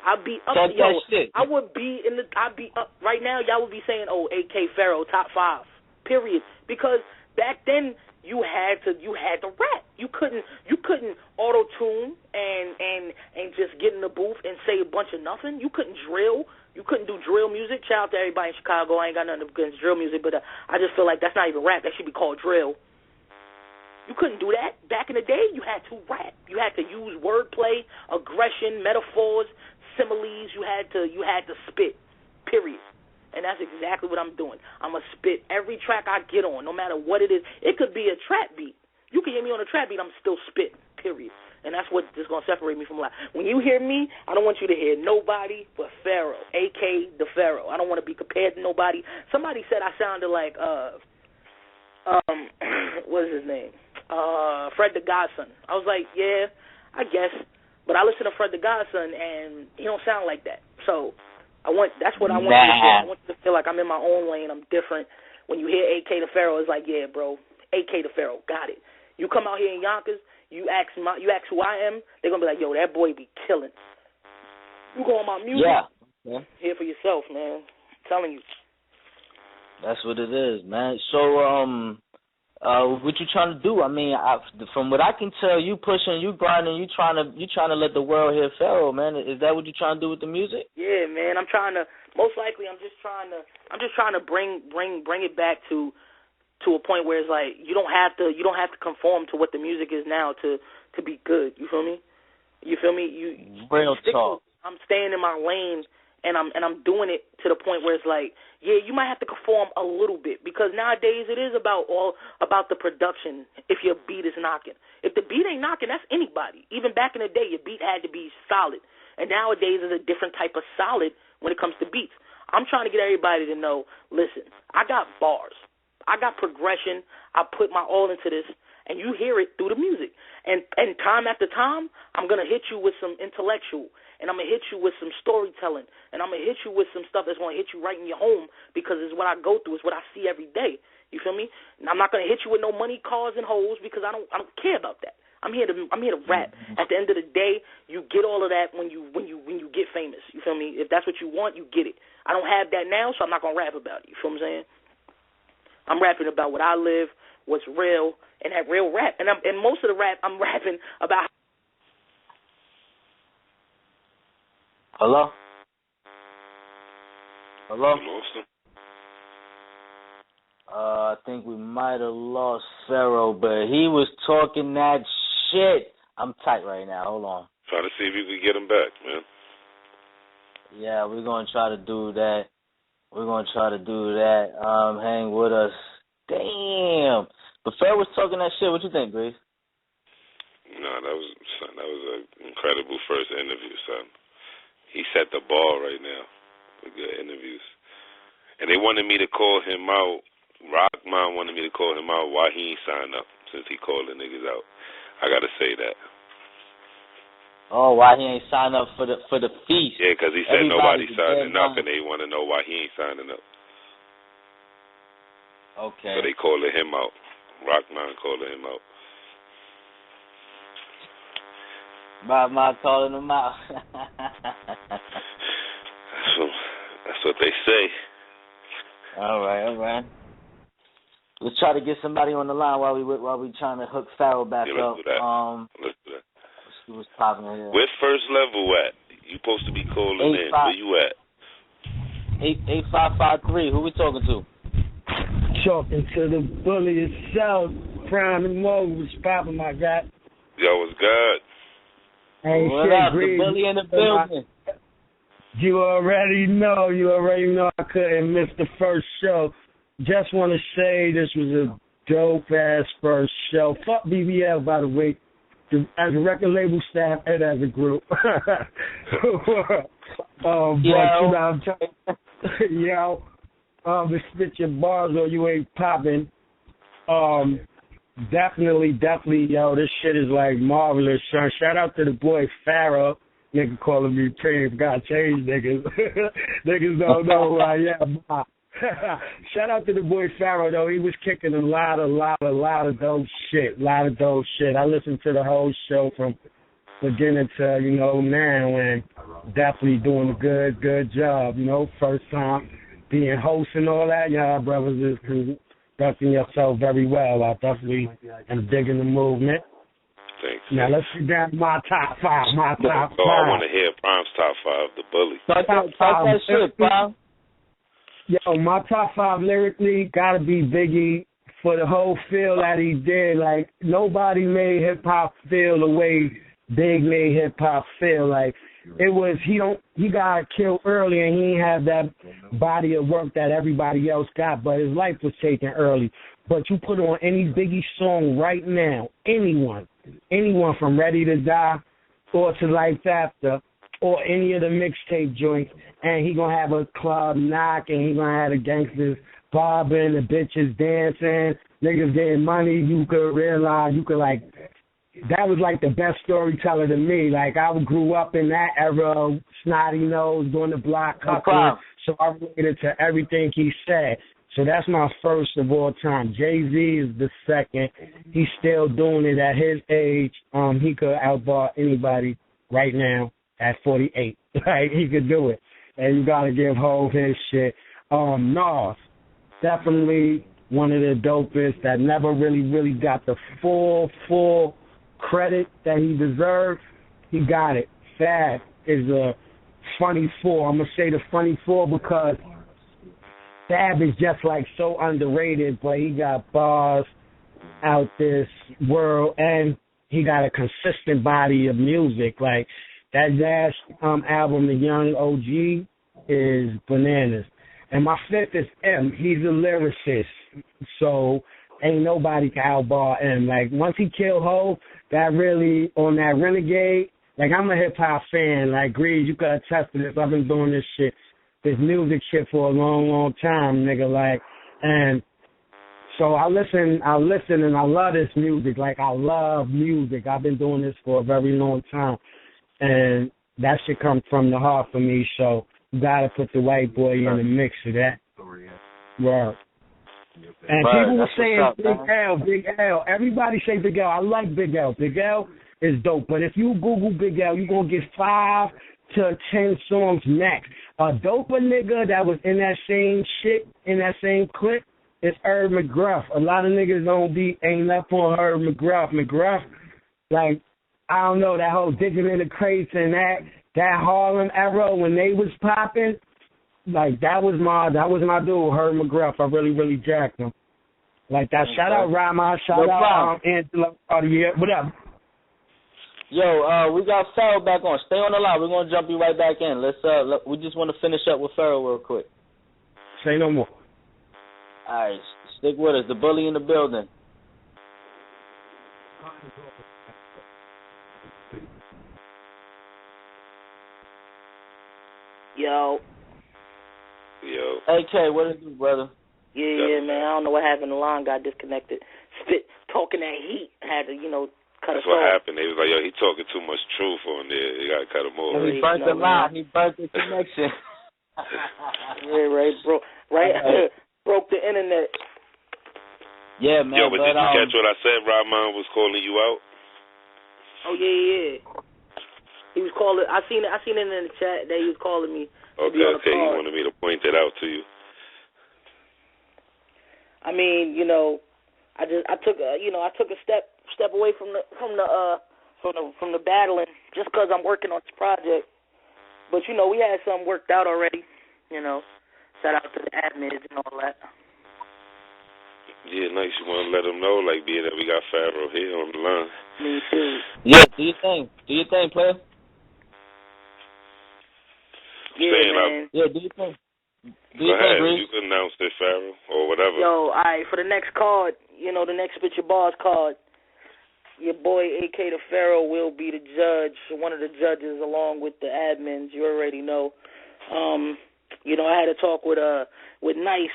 I'd be up. I would be I'd be up right now. Y'all would be saying, "Oh, Akay Pharaoh, top 5." Period. Because back then you had to rap. You couldn't auto tune and just get in the booth and say a bunch of nothing. You couldn't drill. You couldn't do drill music. Shout out to everybody in Chicago. I ain't got nothing against drill music, but I just feel like that's not even rap. That should be called drill. You couldn't do that. Back in the day, you had to rap. You had to use wordplay, aggression, metaphors, similes. You had to spit, period. And that's exactly what I'm doing. I'm going to spit every track I get on, no matter what it is. It could be a trap beat. You can hear me on a trap beat, I'm still spitting, period. And that's what is going to separate me from a lot. When you hear me, I don't want you to hear nobody but Pharaoh, Akay the Pharaoh. I don't want to be compared to nobody. Somebody said I sounded like, what is his name? Fred the Godson. I was like, yeah, I guess. But I listen to Fred the Godson, and he don't sound like that. So that's what I want you to feel. I want you to feel like I'm in my own lane. I'm different. When you hear Akay the Pharaoh, it's like, yeah, bro, Akay the Pharaoh, got it. You come out here in Yonkers, you ask who I am, they're going to be like, yo, that boy be killing. You go on my music, hear for yourself, man. I'm telling you. That's what it is, man. So, what you trying to do? I mean, from what I can tell, you pushing, you grinding, you trying to let the world hear Pharaoh, man. Is that what you trying to do with the music? Yeah, man. I'm trying to. Most likely, I'm just trying to bring it back to a point where it's like you don't have to conform to what the music is now to be good. You feel me? Real talk. I'm staying in my lane. And I'm doing it to the point where it's like, yeah, you might have to conform a little bit because nowadays it is about the production. If your beat is knocking, if the beat ain't knocking, that's anybody. Even back in the day, your beat had to be solid, and nowadays it's a different type of solid when it comes to beats. I'm trying to get everybody to know. Listen, I got bars, I got progression. I put my all into this, and you hear it through the music. And time after time, I'm gonna hit you with some intellectual. And I'm going to hit you with some storytelling. And I'm going to hit you with some stuff that's going to hit you right in your home because it's what I go through. It's what I see every day. You feel me? And I'm not going to hit you with no money, cars, and hoes because I don't care about that. I'm here to rap. At the end of the day, you get all of that when you get famous. You feel me? If that's what you want, you get it. I don't have that now, so I'm not going to rap about it. You feel what I'm saying? I'm rapping about what I live, what's real, and that real rap. And most of the rap, I'm rapping about. Hello? I think we might have lost Pharaoh, but he was talking that shit. I'm tight right now. Hold on. Try to see if you can get him back, man. Yeah, we're going to try to do that. Hang with us. Damn. But Pharaoh was talking that shit. What you think, Grace? No, that was an incredible first interview, son. He set the ball right now with good interviews. And they wanted me to call him out. Rockman wanted me to call him out why he ain't signed up since he called the niggas out. I got to say that. Oh, why he ain't signed up for the feast? Yeah, because he said nobody signing up, and they want to know why he ain't signing up. Okay. So they calling him out. Rockman calling him out. Rockman calling him out. That's what they say. All right. Let's try to get somebody on the line while we trying to hook Pharaoh back up. Let's do that. Let's see what's popping here. Where's first level at? You supposed to be calling in. Where you at? 8553. Who we talking to? Talking to the bully itself. Prime and Mo was popping, my guy. Yo, what's good? Hey, what up, the bully in the building? You already know I couldn't miss the first show. Just want to say this was a dope-ass first show. Fuck BBL, by the way, as a record label staff and as a group. The SpitChaBarz or you ain't popping. Definitely, yo, this shit is like marvelous, son. Shout out to the boy Pharaoh. Nigga calling me change, gotta change niggas. Niggas don't know who I am. Shout out to the boy Pharaoh though. He was kicking a lot of dope shit. I listened to the whole show from beginning to, now, and definitely doing a good job, first time being host and all that. Y'all brothers is conducting yourself very well. I definitely am digging the movement. Thanks. Now let's get down to my top five. I want to hear Prime's top five, the bully. Talk that shit, Prime. Yo, my top five lyrically gotta be Biggie for the whole feel that he did. Like, nobody made hip-hop feel the way Big made hip-hop feel. Like, it was, he got killed early and he didn't have that body of work that everybody else got, but his life was taken early. But you put on any Biggie song right now, anyone from Ready to Die or to Life After or any of the mixtape joints, and he gonna have a club knocking, he gonna have the gangsters bobbing, the bitches dancing, niggas getting money. You could realize, that was like the best storyteller to me. Like, I grew up in that era, snotty nose, doing the block coupling, so I related to everything he said. So that's my first of all time. Jay-Z is the second. He's still doing it at his age. He could outbar anybody right now at 48. Like, he could do it. And you got to give Hov his shit. Nas, definitely one of the dopest that never really got the full credit that he deserved. He got it. Fab is a funny four. I'm going to say the funny four because Fab is just like so underrated, but he got bars out this world, and he got a consistent body of music. Like that last album, The Young OG, is bananas. And my fifth is M. He's a lyricist, so ain't nobody can outbar M. Like once he killed Ho, that really on that Renegade. Like I'm a hip hop fan. Like Grease, you could attest to this. I've been doing this music shit for a long time, nigga. Like, and so I listen, and I love this music. Like I love music. I've been doing this for a very long time, and that shit comes from the heart for me. So you gotta put the white boy in the mix of that. Right. And people were saying Big L. Everybody say Big L. I like Big L. Big L is dope. But if you Google Big L, you're going to get 5 to 10 songs max. A doper nigga that was in that same shit, in that same clip, is Herb McGruff. A lot of niggas ain't up on Herb McGruff. McGruff, like, I don't know, that whole digging in the crates and that Harlem era when they was popping, like that was my dude, Herb McGruff. I really jacked him. Like that. Okay. Shout out Rama, shout out Angela. What up? Yo, we got Pharaoh back on. Stay on the line. We're gonna jump you right back in. We just want to finish up with Pharaoh real quick. Say no more. All right, stick with us. The bully in the building. Yo. AK, what is it, brother? Yeah, man. I don't know what happened. The line got disconnected. Talking that heat had to, cut us off. That's what happened. They was like, yo, he talking too much truth on there. You got to cut him off. He burnt the line. He burnt the connection. Yeah, right, bro. Right, broke the internet. Yeah, man. Yo, but did you catch what I said? Rahman was calling you out. Oh yeah. He was calling. I seen it in the chat that he was calling me. Okay. He wanted me to point that out to you. I mean, I took a step away from the battling just because I'm working on this project. But we had something worked out already. Shout out to the admins and all that. Yeah, nice. You want to let them know, like being that we got Pharaoh here on the line. Me too. Yeah, do your thing, player. Yeah, man. Yeah, do your thing. Go ahead. You can announce it, Pharaoh, or whatever. Yo, all right, for the next card, the next SpitChaBarz card, your boy Akay the Pharaoh will be the judge, one of the judges, along with the admins. You already know. I had a talk with Nice,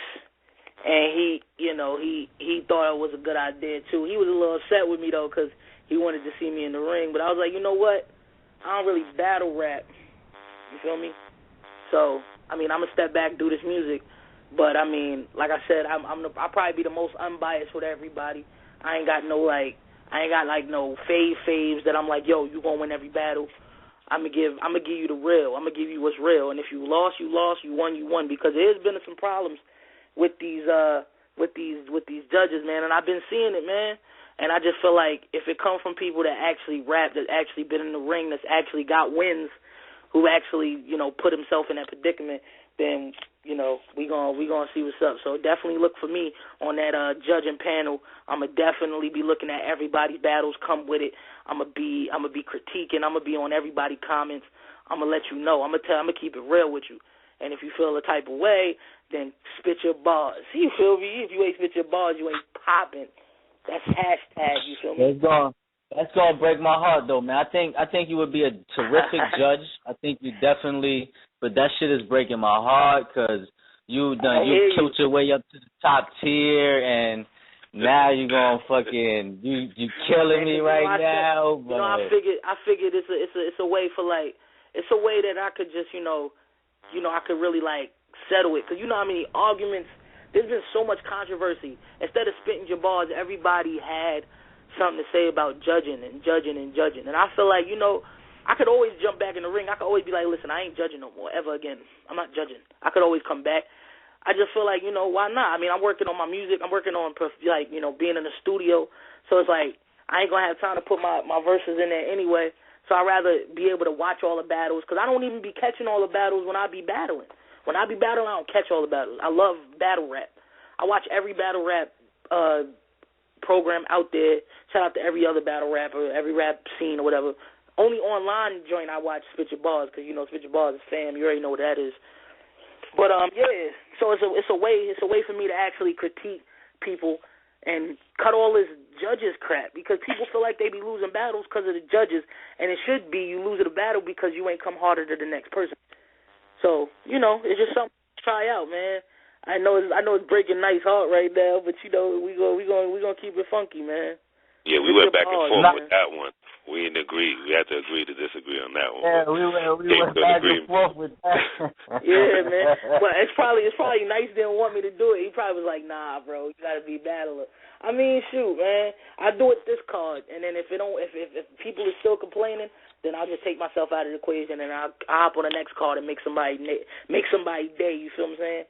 and he thought it was a good idea too. He was a little upset with me though, because he wanted to see me in the ring. But I was like, you know what? I don't really battle rap. You feel me? So, I'm going to step back, do this music. But, like I said, I'll probably be the most unbiased with everybody. I ain't got no faves that I'm like, yo, you going to win every battle. I'm going to give you the real. I'm going to give you what's real. And if you lost, you lost. You won. Because there's been some problems with these judges, man. And I've been seeing it, man. And I just feel like if it comes from people that actually rap, that actually been in the ring, that's actually got wins, who actually, put himself in that predicament, then, we gonna see what's up. So definitely look for me on that judging panel. I'm gonna definitely be looking at everybody's battles. Come with it. I'm gonna be critiquing. I'm gonna be on everybody's comments. I'm gonna let you know. I'm gonna keep it real with you. And if you feel a type of way, then SpitChaBarz. You feel me? If you ain't SpitChaBarz, you ain't popping. That's hashtag. You feel me? That's gonna break my heart though, man. I think you would be a terrific judge. I think you definitely, but that shit is breaking my heart because you killed your way up to the top tier, and now you gonna fucking you killing me right now. But I figured it's a way for it's a way that I could just I could really settle it, because how many arguments. There's been so much controversy. Instead of spitting your bars, everybody had something to say about judging. And I feel like, I could always jump back in the ring. I could always be like, listen, I ain't judging no more ever again. I'm not judging. I could always come back. I just feel like, why not? I mean, I'm working on my music. I'm working on, being in the studio. So it's like I ain't going to have time to put my verses in there anyway. So I'd rather be able to watch all the battles because I don't even be catching all the battles when I be battling. When I be battling, I don't catch all the battles. I love battle rap. I watch every battle rap program out there. Shout out to every other battle rapper, every rap scene or whatever. Only online joint I watch SpitChaBarz because, SpitChaBarz is fam. You already know what that is. But so it's a way for me to actually critique people and cut all this judges crap because people feel like they be losing battles because of the judges, and it should be you lose a battle because you ain't come harder than the next person. So it's just something to try out, man. I know it's breaking Knight's heart right now, but we gonna keep it funky, man. Yeah, we went back and forth with that one. We didn't agree. We had to agree to disagree on that one. Yeah, we went back and forth with that. Yeah, man. But it's probably Nice didn't want me to do it. He probably was like, nah, bro, you gotta be battler. I mean, shoot, man. I do it this card, and then if people are still complaining, then I'll just take myself out of the equation and I'll hop on the next card and make somebody day. You feel what I'm saying?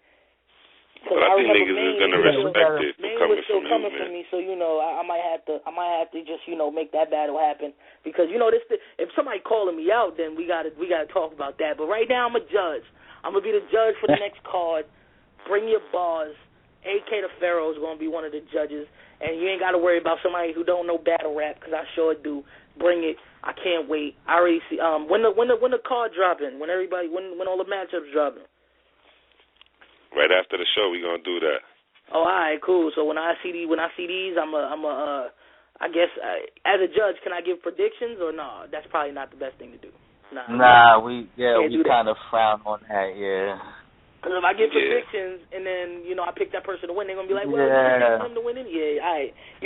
But I think niggas is gonna respect it coming from me, so I might have to just make that battle happen because if somebody calling me out, then we gotta talk about that. But right now I'm a judge. I'm gonna be the judge for the next card. Bring your bars. Akay the Pharaoh is gonna be one of the judges, and you ain't gotta worry about somebody who don't know battle rap because I sure do. Bring it. I can't wait. I already see when the card dropping, when all the matchups dropping. Right after the show, we gonna do that. Oh, all right, cool. So when I see these, I guess as a judge, can I give predictions or no? That's probably not the best thing to do. Nah, we kind of frown on that, yeah. Because if I give predictions and then I pick that person to win, they're gonna be like, well, you picked him to win it. Yeah, all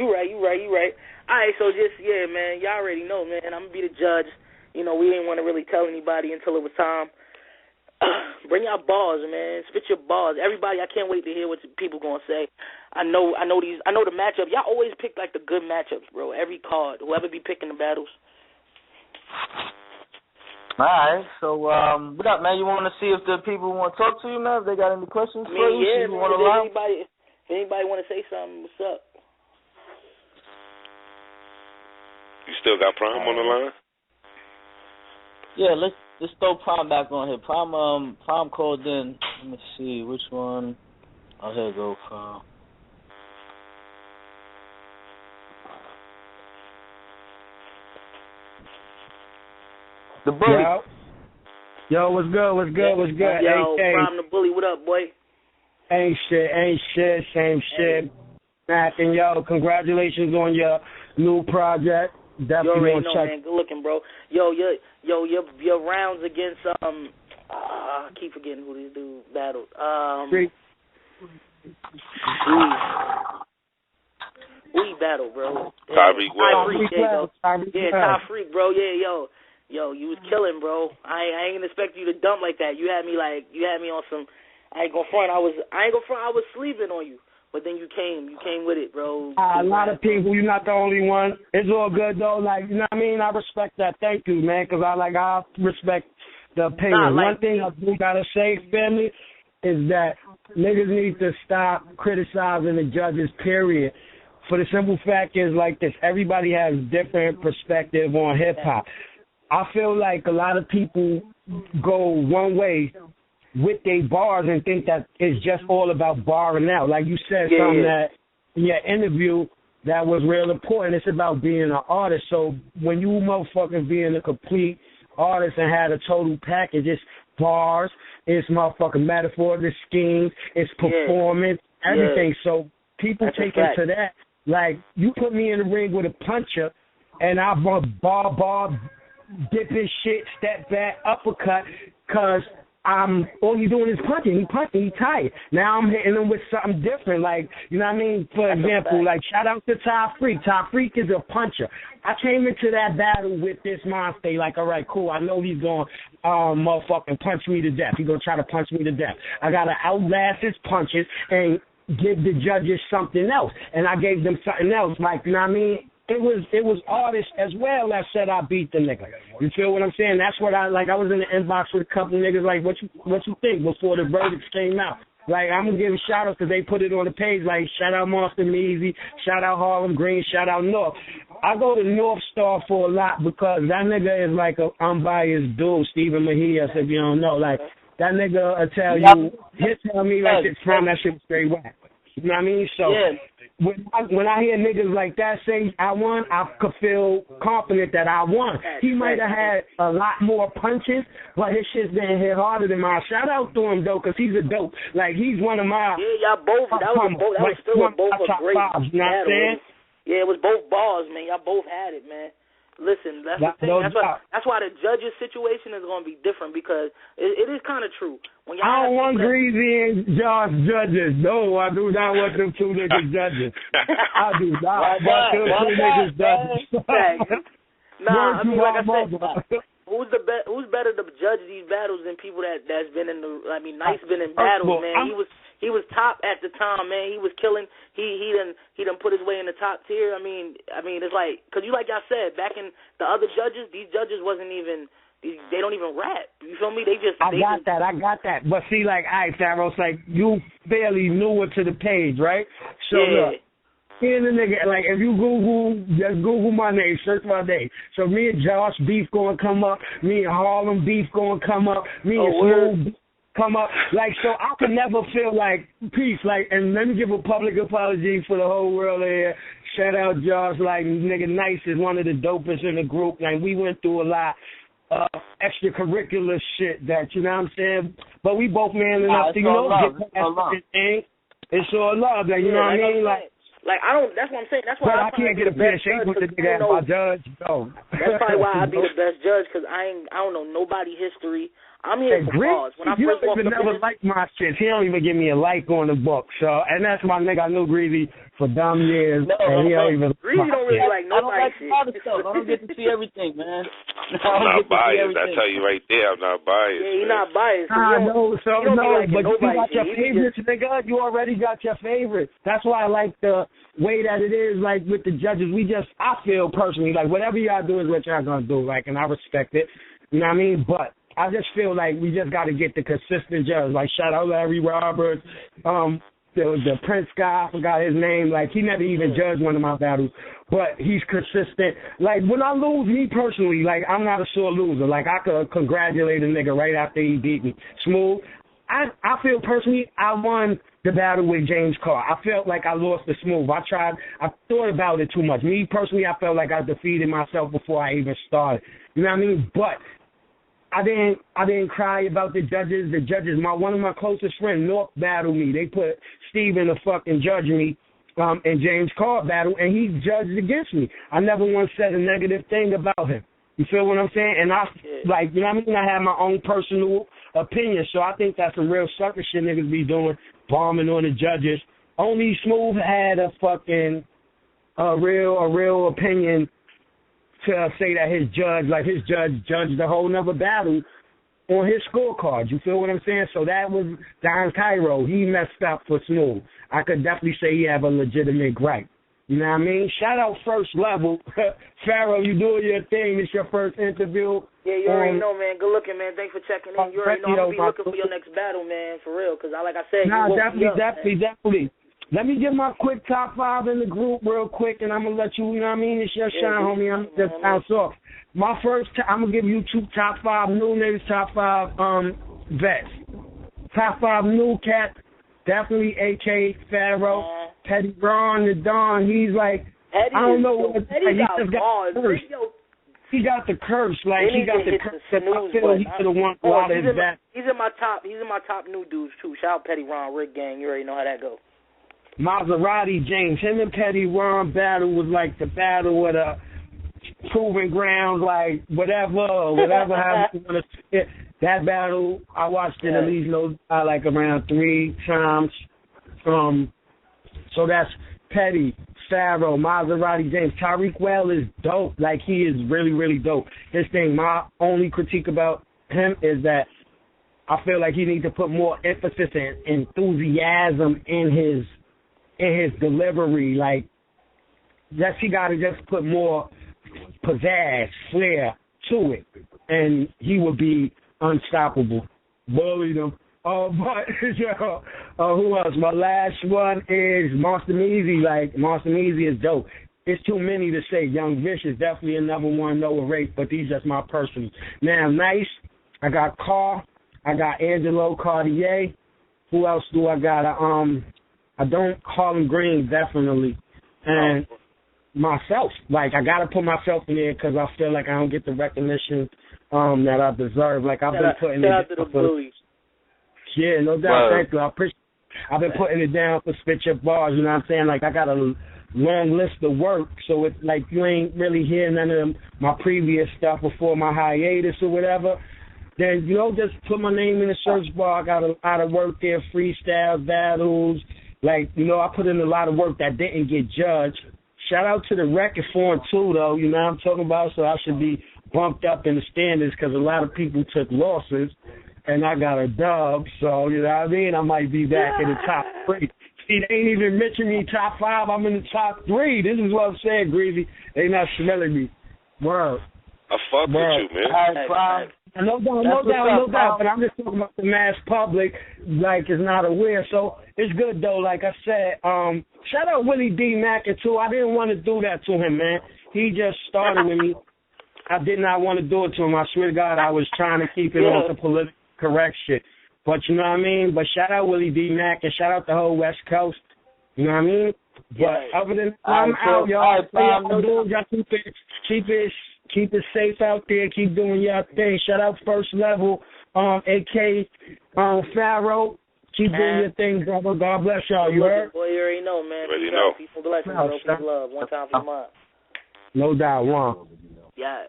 right, you right. All right, so just man, y'all already know, man. I'm gonna be the judge. We didn't want to really tell anybody until it was time. Bring your bars, man. Spit your bars. Everybody, I can't wait to hear what people gonna say. I know the matchup. Y'all always pick like the good matchups, bro. Every card, whoever be picking the battles. All right, so what up, man? You want to see if the people want to talk to you, man? If they got any questions for you? Yeah, man. If anybody want to say something, what's up? You still got Prime on the line? Yeah, let's throw Prime back on here. Prime called in. Let me see which one. Oh, here we go, Prime. The bully. Yo, what's good? Yo, Prime the bully. What up, boy? Ain't shit. Same shit. Mac and yo, congratulations on your new project. Definitely you already know, man. Good looking, bro. Your rounds against I keep forgetting who these dudes battled. We battled, bro. Tyreek Wells. Ty Freak, bro. Yeah, yo, you was killing, bro. I ain't expect you to dump like that. You had me on some. I ain't gonna front. I was sleeping on you. But then you came with it, bro. A lot of people, you're not the only one. It's all good, though. Like, you know what I mean? I respect that. Thank you, man, because I respect the opinion. One thing I do got to say, family, is that niggas need to stop criticizing the judges, period. For the simple fact is like this. Everybody has different perspective on hip-hop. I feel like a lot of people go one way with their bars and think that it's just all about barring out. Like you said something that in your interview that was real important. It's about being an artist. So when you motherfuckers being a complete artist and had a total package, it's bars, it's motherfucking metaphor, the schemes, it's performance, everything. So people take into that. Like, you put me in the ring with a puncher and I bar, dip his shit, step back, uppercut, because all he's doing is punching. He tired. Now I'm hitting him with something different. Like, you know what I mean? For example, like, shout out to Ty Freak. Ty Freak is a puncher. I came into that battle with this mind state like, all right, cool. I know he's going to motherfucking punch me to death. He's going to try to punch me to death. I got to outlast his punches and give the judges something else. And I gave them something else. Like, you know what I mean? It was artists as well that said I beat the nigga. You feel what I'm saying? That's what I was in the inbox with a couple of niggas like, what you think before the verdicts came out? Like, I'm going to give shout outs because they put it on the page. Like, shout out Monster Measy, shout out Harlem Green, shout out North. I go to North Star for a lot because that nigga is like an unbiased dude, Stephen Mejias, if you don't know. Like, that nigga will tell you, he'll tell me like it's from that shit was straight whack. You know what I mean? So when I hear niggas like that say I won, I could feel confident that I won. He might have had a lot more punches, but his shit's didn't hit harder than mine. Shout out to him though, cause he's a dope. Like he's one of my. Yeah, y'all both. That was still both a great battle. You know what I'm saying? Yeah, it was both bars, man. Y'all both had it, man. Listen, that's the thing. That's why the judges' situation is going to be different because it is kind of true. When y'all I don't want Greasy and Josh judges. No, I do not want them two niggas judges. I do not want them two niggas judges. Nah, I mean, like I said, who's better to judge these battles than people that's been in the? I mean, Nice been in battles, man. He was top at the time, man. He was killing. He done put his way in the top tier. I mean, it's like, cause you like y'all said, back in the other judges, these judges wasn't even. They don't even rap. You feel me? I got that. But see, like, all right, Pharaoh, it's like you barely knew it to the page, right? So look. Here's the nigga, like, if you just Google my name, search my name. So me and Josh beef gonna come up, me and Harlem beef gonna come up, me and Smooth come up. Like, so I could never feel like peace. Like, and let me give a public apology for the whole world here. Shout out Josh, like, nigga Nice is one of the dopest in the group. Like, we went through a lot of extracurricular shit that, you know what I'm saying? But we both man enough to, you know, get past this thing. It's all love, like, you know what I mean? Like, I don't, that's what I'm saying. That's why I can't get a fair shake with the nigga as my judge. No. That's probably why I'd be the best judge, because I don't know nobody history. I'm here for Barz. When I first walked up, never like my shit. He don't even give me a like on the book. So, and that's my nigga. I knew Greasy for dumb years. Greasy don't really like nobody shit. I don't get to see everything, man. I'm not biased. I tell you right there, I'm not biased. Yeah, you're not biased. But you got your favorites, nigga. You already got your favorites. That's why I like the way that it is, like, with the judges. I feel personally, like, whatever y'all do is what y'all gonna do, like, and I respect it. You know what I mean? But I just feel like we just got to get the consistent judge. Like, shout out Larry Roberts, the Prince guy, I forgot his name. Like, he never even judged one of my battles, but he's consistent. Like, when I lose, me personally, like, I'm not a sore loser. Like, I could congratulate a nigga right after he beat me. Smooth. I feel personally I won the battle with James Carr. I felt like I lost to Smooth. I thought about it too much. Me personally, I felt like I defeated myself before I even started. You know what I mean? But I didn't cry about the judges. The judges, one of my closest friends, North battled me. They put Steve in the fucking judge me, and James Carr battle, and he judged against me. I never once said a negative thing about him. You feel what I'm saying? And like, you know what I mean? I have my own personal opinion, so I think that's some real sucker shit niggas be doing, bombing on the judges. Only Smooth had a fucking real opinion to say that his judge judged the whole nother battle on his scorecard. You feel what I'm saying? So that was Don Cairo. He messed up for Smooth. I could definitely say he have a legitimate gripe. You know what I mean? Shout out First Level. Pharaoh, you doing your thing. It's your first interview. Yeah, you already know, man. Good looking, man. Thanks for checking in. You already know I'm going to be looking for your next battle, man, for real. Because, like I said, definitely. Let me get my quick top 5 in the group real quick, and I'm going to let you, you know what I mean? It's your shine, homie. I'm just bounce off. My first, I'm going to give you 2 top 5 new niggas, top 5 vets. Top 5 new cat, definitely Akay Pharaoh. Petty Ron, the Don, he's like, Petty, I don't know what it's like. He just got the curse. He got the curse. Like, he got the curse. I feel he could have won a lot of his back. He's in my top new dudes, too. Shout out Petty Ron, Rick Gang. You already know how that goes. Maserati James, him and Petty Ron battle was like the battle with a proving ground, like whatever how you want to say it. That battle, I watched it at least like around 3 times. So that's Petty, Pharaoh, Maserati James. Tariq Well is dope. Like, he is really, really dope. His thing, my only critique about him is that I feel like he needs to put more emphasis and enthusiasm in his delivery. Like, he got to just put more pizzazz, flair to it, and he would be unstoppable. Bullied him. But Oh, who else? My last one is Monster Measy. Like, Monster Measy is dope. It's too many to say. Young Vish is definitely another one, Noah Rake, but these just my personal. Now, Nice, I got Carl, I got Angelo Cartier. Who else do I got? I don't Harlem Green, definitely. And myself. Like, I got to put myself in there because I feel like I don't get the recognition that I deserve. Like, I've been putting it down for... Yeah, no doubt. Thank you. I appreciate I've been putting it down for SpitChaBarz, you know what I'm saying? Like, I got a long list of work, so it's like you ain't really hearing none of my previous stuff before my hiatus or whatever. Then, you know, just put my name in the search bar. I got a lot of work there, freestyle battles. Like, you know, I put in a lot of work that didn't get judged. Shout out to the record form, too, though, you know what I'm talking about? So I should be bumped up in the standards because a lot of people took losses, and I got a dub. So, you know what I mean? I might be back in the top 3. See, they ain't even mentioned me top 5. I'm in the top 3. This is what I'm saying, Greasy. They not smelling me. Word. I fuck with you, man. All right, no doubt. But I'm just talking about the mass public, like, is not aware. So it's good, though. Like I said, shout out Willie D. Macker, too. I didn't want to do that to him, man. He just started with me. I did not want to do it to him. I swear to God, I was trying to keep it off the political correct shit. But you know what I mean? But shout out Willie D. Mack and shout out the whole West Coast. You know what I mean? But other than that, I'm out, y'all. Keep it safe out there. Keep doing your thing. Shout out First Level, Akay Pharaoh. Keep doing your thing, brother. God bless y'all. You heard? Boy, you already know, man. Already know. People blessings, bro. Peace, love. One time for the month. No doubt. One. Yeah.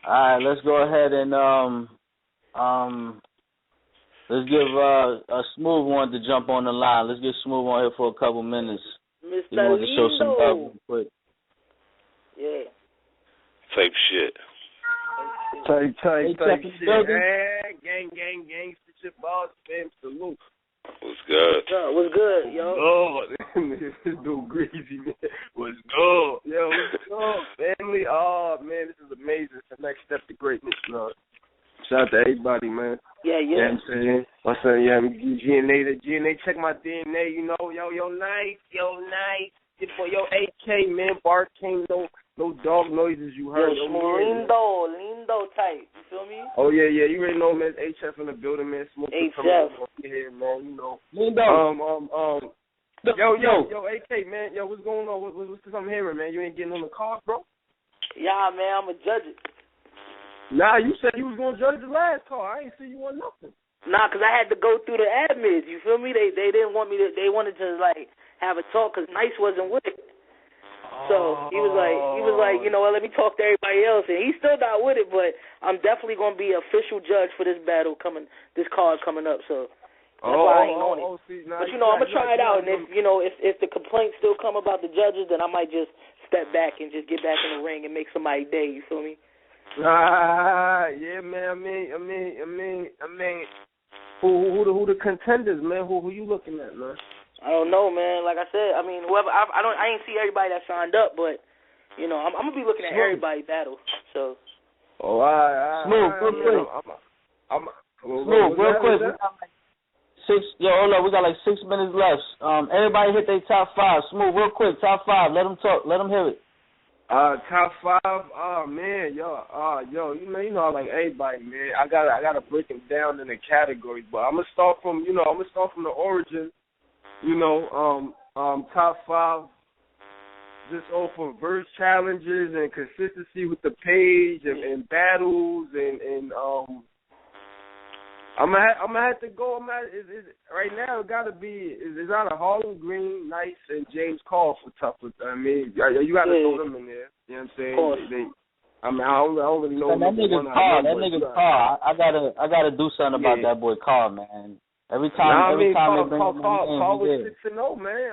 All right, let's go ahead and let's give a Smooth one to jump on the line. Let's get Smooth on here for a couple minutes. Mr. He wants to show some love real quick. Yeah. Type shit. Type shit. Gang, SpitChaBarz, fam, salute. What's good? What's good, yo? Oh, this dude Greasy, man. What's good? Yo, what's good, family? Oh, man, this is amazing. It's the next step to greatness, man. Shout out to everybody, man. Yeah. You know what I'm saying? Yeah, GNA, check my DNA, you know. Yo, nice. Yo, AK, man. Barz came, no dog noises you heard. Lindo type. You feel me? Oh, yeah, you already know, man. HF in the building, man. Smoking HF. Here, man, you know. Lindo. Yo, AK, man. Yo, what's going on? What's this I'm hearing, man? You ain't getting on the car, bro? Yeah, man, I'm a judge it. Nah, you said you was going to judge the last car. I ain't see you on nothing. Nah, because I had to go through the admins, you feel me? They didn't want me to, they wanted to, like, have a talk because Nice wasn't with it. So he was like, you know what, let me talk to everybody else. And he's still not with it, but I'm definitely going to be an official judge for this battle this card coming up. So that's why I ain't on it. See, but, you know, I'm going to try it out. And if the complaints still come about the judges, then I might just step back and just get back in the ring and make somebody day, you feel me? Yeah, man. I mean, who the contenders, man? Who you looking at, man? I don't know, man. Like I said, I mean, whoever I ain't see everybody that signed up, but you know, I'm gonna be looking at everybody battle. So. Oh, all right. Smooth, real quick. We got like 6 minutes left. Everybody hit their top 5. Smooth, real quick, top 5. Let them talk. Let them hear it. Top 5. Oh man, yo, you know, like everybody, man. I gotta break them down in the categories, but I'm gonna start from the origin. You know, top 5. Just off of verse challenges and consistency with the page and battles and I'm gonna have to go. Right now it gotta be it's out of Harlem Green, Nice, and James Call for tougher. I mean, you gotta throw them in there. You know what I'm saying? I don't really know. That nigga's Carl. I gotta do something about that boy Carl, man. Every time they bring him in, Carl was 6-0, man.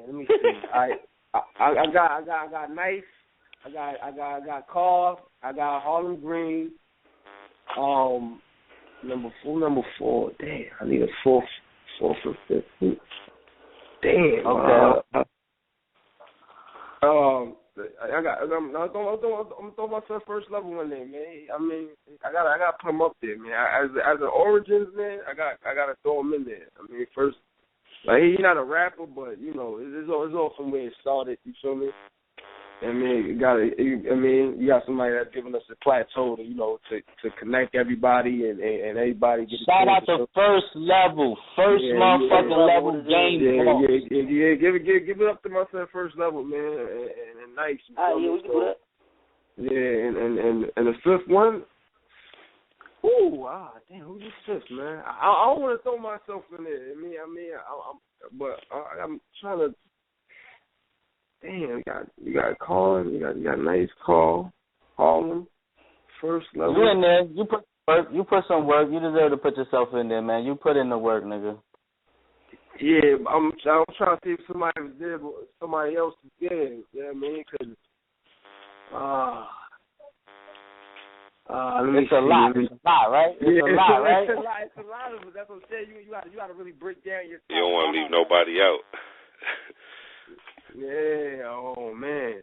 Let me see. I got Nice. I got Carl. I got Harlem Green. Number 4. Damn, I need a fourth for fifth. Damn. Okay. I'm gonna throw myself first level in there, man. I mean, I gotta put him up there, man. As an Origins, man, I gotta throw him in there. I mean, first, like he's not a rapper, but you know, it's all from where it started. You feel me? I mean, you got somebody that's giving us a plateau to, you know, to connect everybody and everybody get. Shout out to first level, motherfucking level game. Yeah. Give it up to myself first level, man, and nice. We can do that. Yeah, and the fifth one. Ooh, damn, who's the fifth, man? I don't want to throw myself in there. I'm trying to. Damn, you got Colin, you got nice call, Harlem, first level. You in there? You put work. You put some work. You deserve to put yourself in there, man. You put in the work, nigga. Yeah, I'm trying to see if somebody was there, but somebody else was there. You know what I mean? Cause, it's a lot, right? It's a lot, right? It's a lot of it. That's what I'm saying. You got to really break down your. You don't want to leave nobody out. Yeah, oh man.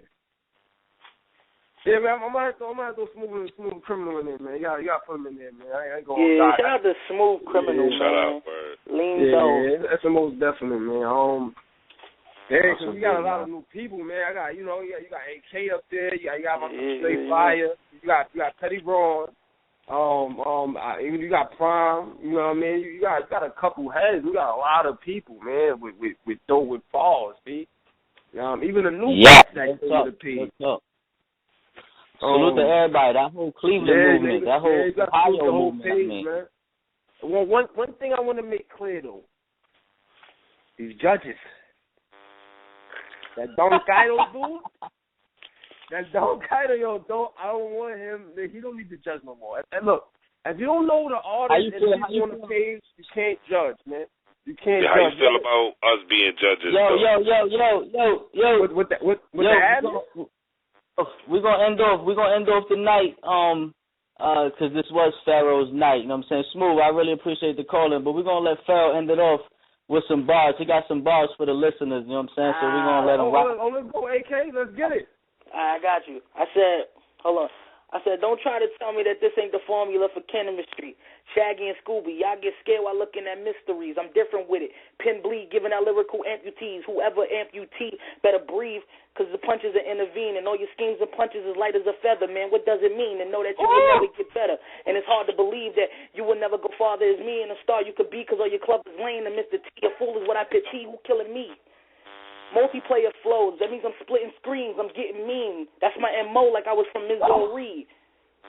Yeah, man, I'm gonna have to smooth criminal in there, man. You gotta put him in there, man. I ain't going. Yeah, shout out to Smooth Criminal, man. Shout out, Barz. Yeah, that's the most definite, man. Yeah, because we got a lot of new people, man. I got, you got AK up there. You got my Straight Fire. You got Petty Braun. You got Prime. You know what I mean? You got a couple heads. We got a lot of people, man, with balls, B. Even the new cats that go to the P. Salute to everybody. That whole Cleveland movement. That whole Ohio movement. Page, man. Well, one thing I want to make clear, though. These judges. That Don Cairo dude. That Don Cairo, I don't want him. He don't need to judge no more. And look, if you don't know the artist and he's on the page, you can't judge, man. You can't. How you feel about us being judges? Yo. With the ad? We're gonna end off the night, because this was Pharaoh's night. You know what I'm saying? Smooth. I really appreciate the calling, but we're gonna let Pharaoh end it off with some bars. He got some bars for the listeners. You know what I'm saying? So we're gonna let him rock. Let's go, AK. Let's get it. I got you. I said, hold on. I said, don't try to tell me that this ain't the formula for chemistry. Shaggy and Scooby, y'all get scared while looking at mysteries. I'm different with it. Pen bleed, giving out lyrical amputees. Whoever amputee better breathe, because the punches are intervening. All your schemes and punches is light as a feather, man. What does it mean? And know that you will never get better. And it's hard to believe that you will never go farther as me and a star you could be, because all your club is lame. And Mr. T, a fool is what I pitch. He who killing me. Multiplayer flows. That means I'm splitting screens. I'm getting mean. That's my MO, like I was from Missouri.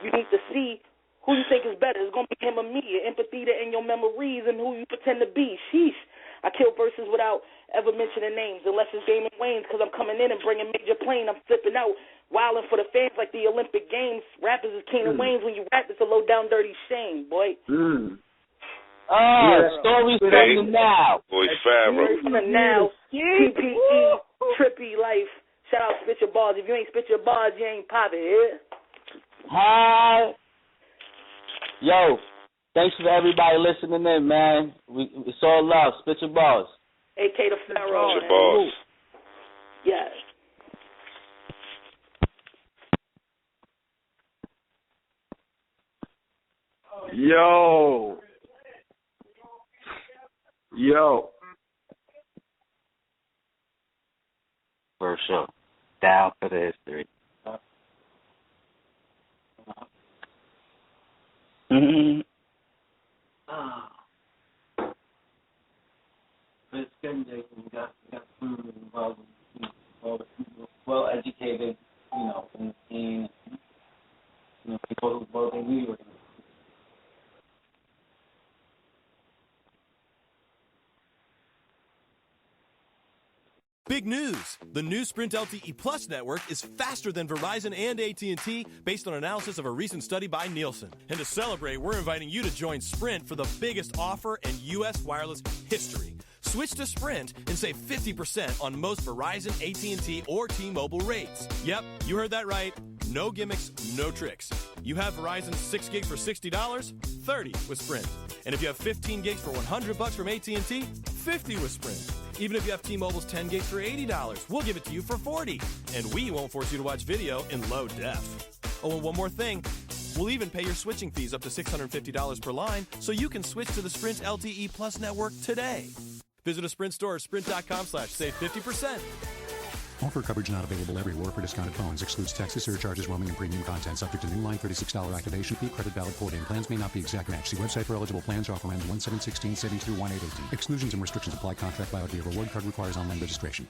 You need to see who you think is better. It's going to be him or me. Your empathy to end your memories and who you pretend to be. Sheesh. I kill verses without ever mentioning names, unless it's Damon Wayans, because I'm coming in and bringing major plane. I'm flipping out, wilding for the fans like the Olympic Games. Rappers is Keenan Wayans. When you rap, it's a low-down, dirty shame, boy. Stories from the now. Boy, Pharaoh. From the now. PPE, trippy life. Shout out SpitChaBarz. If you ain't SpitChaBarz, you ain't poppin', yeah? Hi. Yo, thanks for everybody listening in, man. It's all love. SpitChaBarz. Akay the Pharaoh. SpitChaBarz. Yes. Yo. For sure. Down for the history. It's good that we got food involved, well educated, in the scene, people who both agree with them. Big news! The new Sprint LTE Plus network is faster than Verizon and AT&T based on analysis of a recent study by Nielsen. And to celebrate, we're inviting you to join Sprint for the biggest offer in U.S. wireless history. Switch to Sprint and save 50% on most Verizon, AT&T, or T-Mobile rates. Yep, you heard that right. No gimmicks, no tricks. You have Verizon 6 gigs for $60, $30 with Sprint. And if you have 15 gigs for $100 from AT&T, $50 with Sprint. Even if you have T-Mobile's 10 gig for $80, we'll give it to you for $40. And we won't force you to watch video in low def. Oh, and one more thing. We'll even pay your switching fees up to $650 per line so you can switch to the Sprint LTE Plus network today. Visit a Sprint store or sprint.com/save 50%. Offer coverage not available everywhere for discounted phones. Excludes taxes, surcharges, roaming, and premium content. Subject to new line $36 activation fee. Credit valid port-in. Plans may not be exact match. See website for eligible plans. Offer ends 1/7/16. Savings through 1/8/18. Exclusions and restrictions apply. Contract by Audrey. Reward card requires online registration.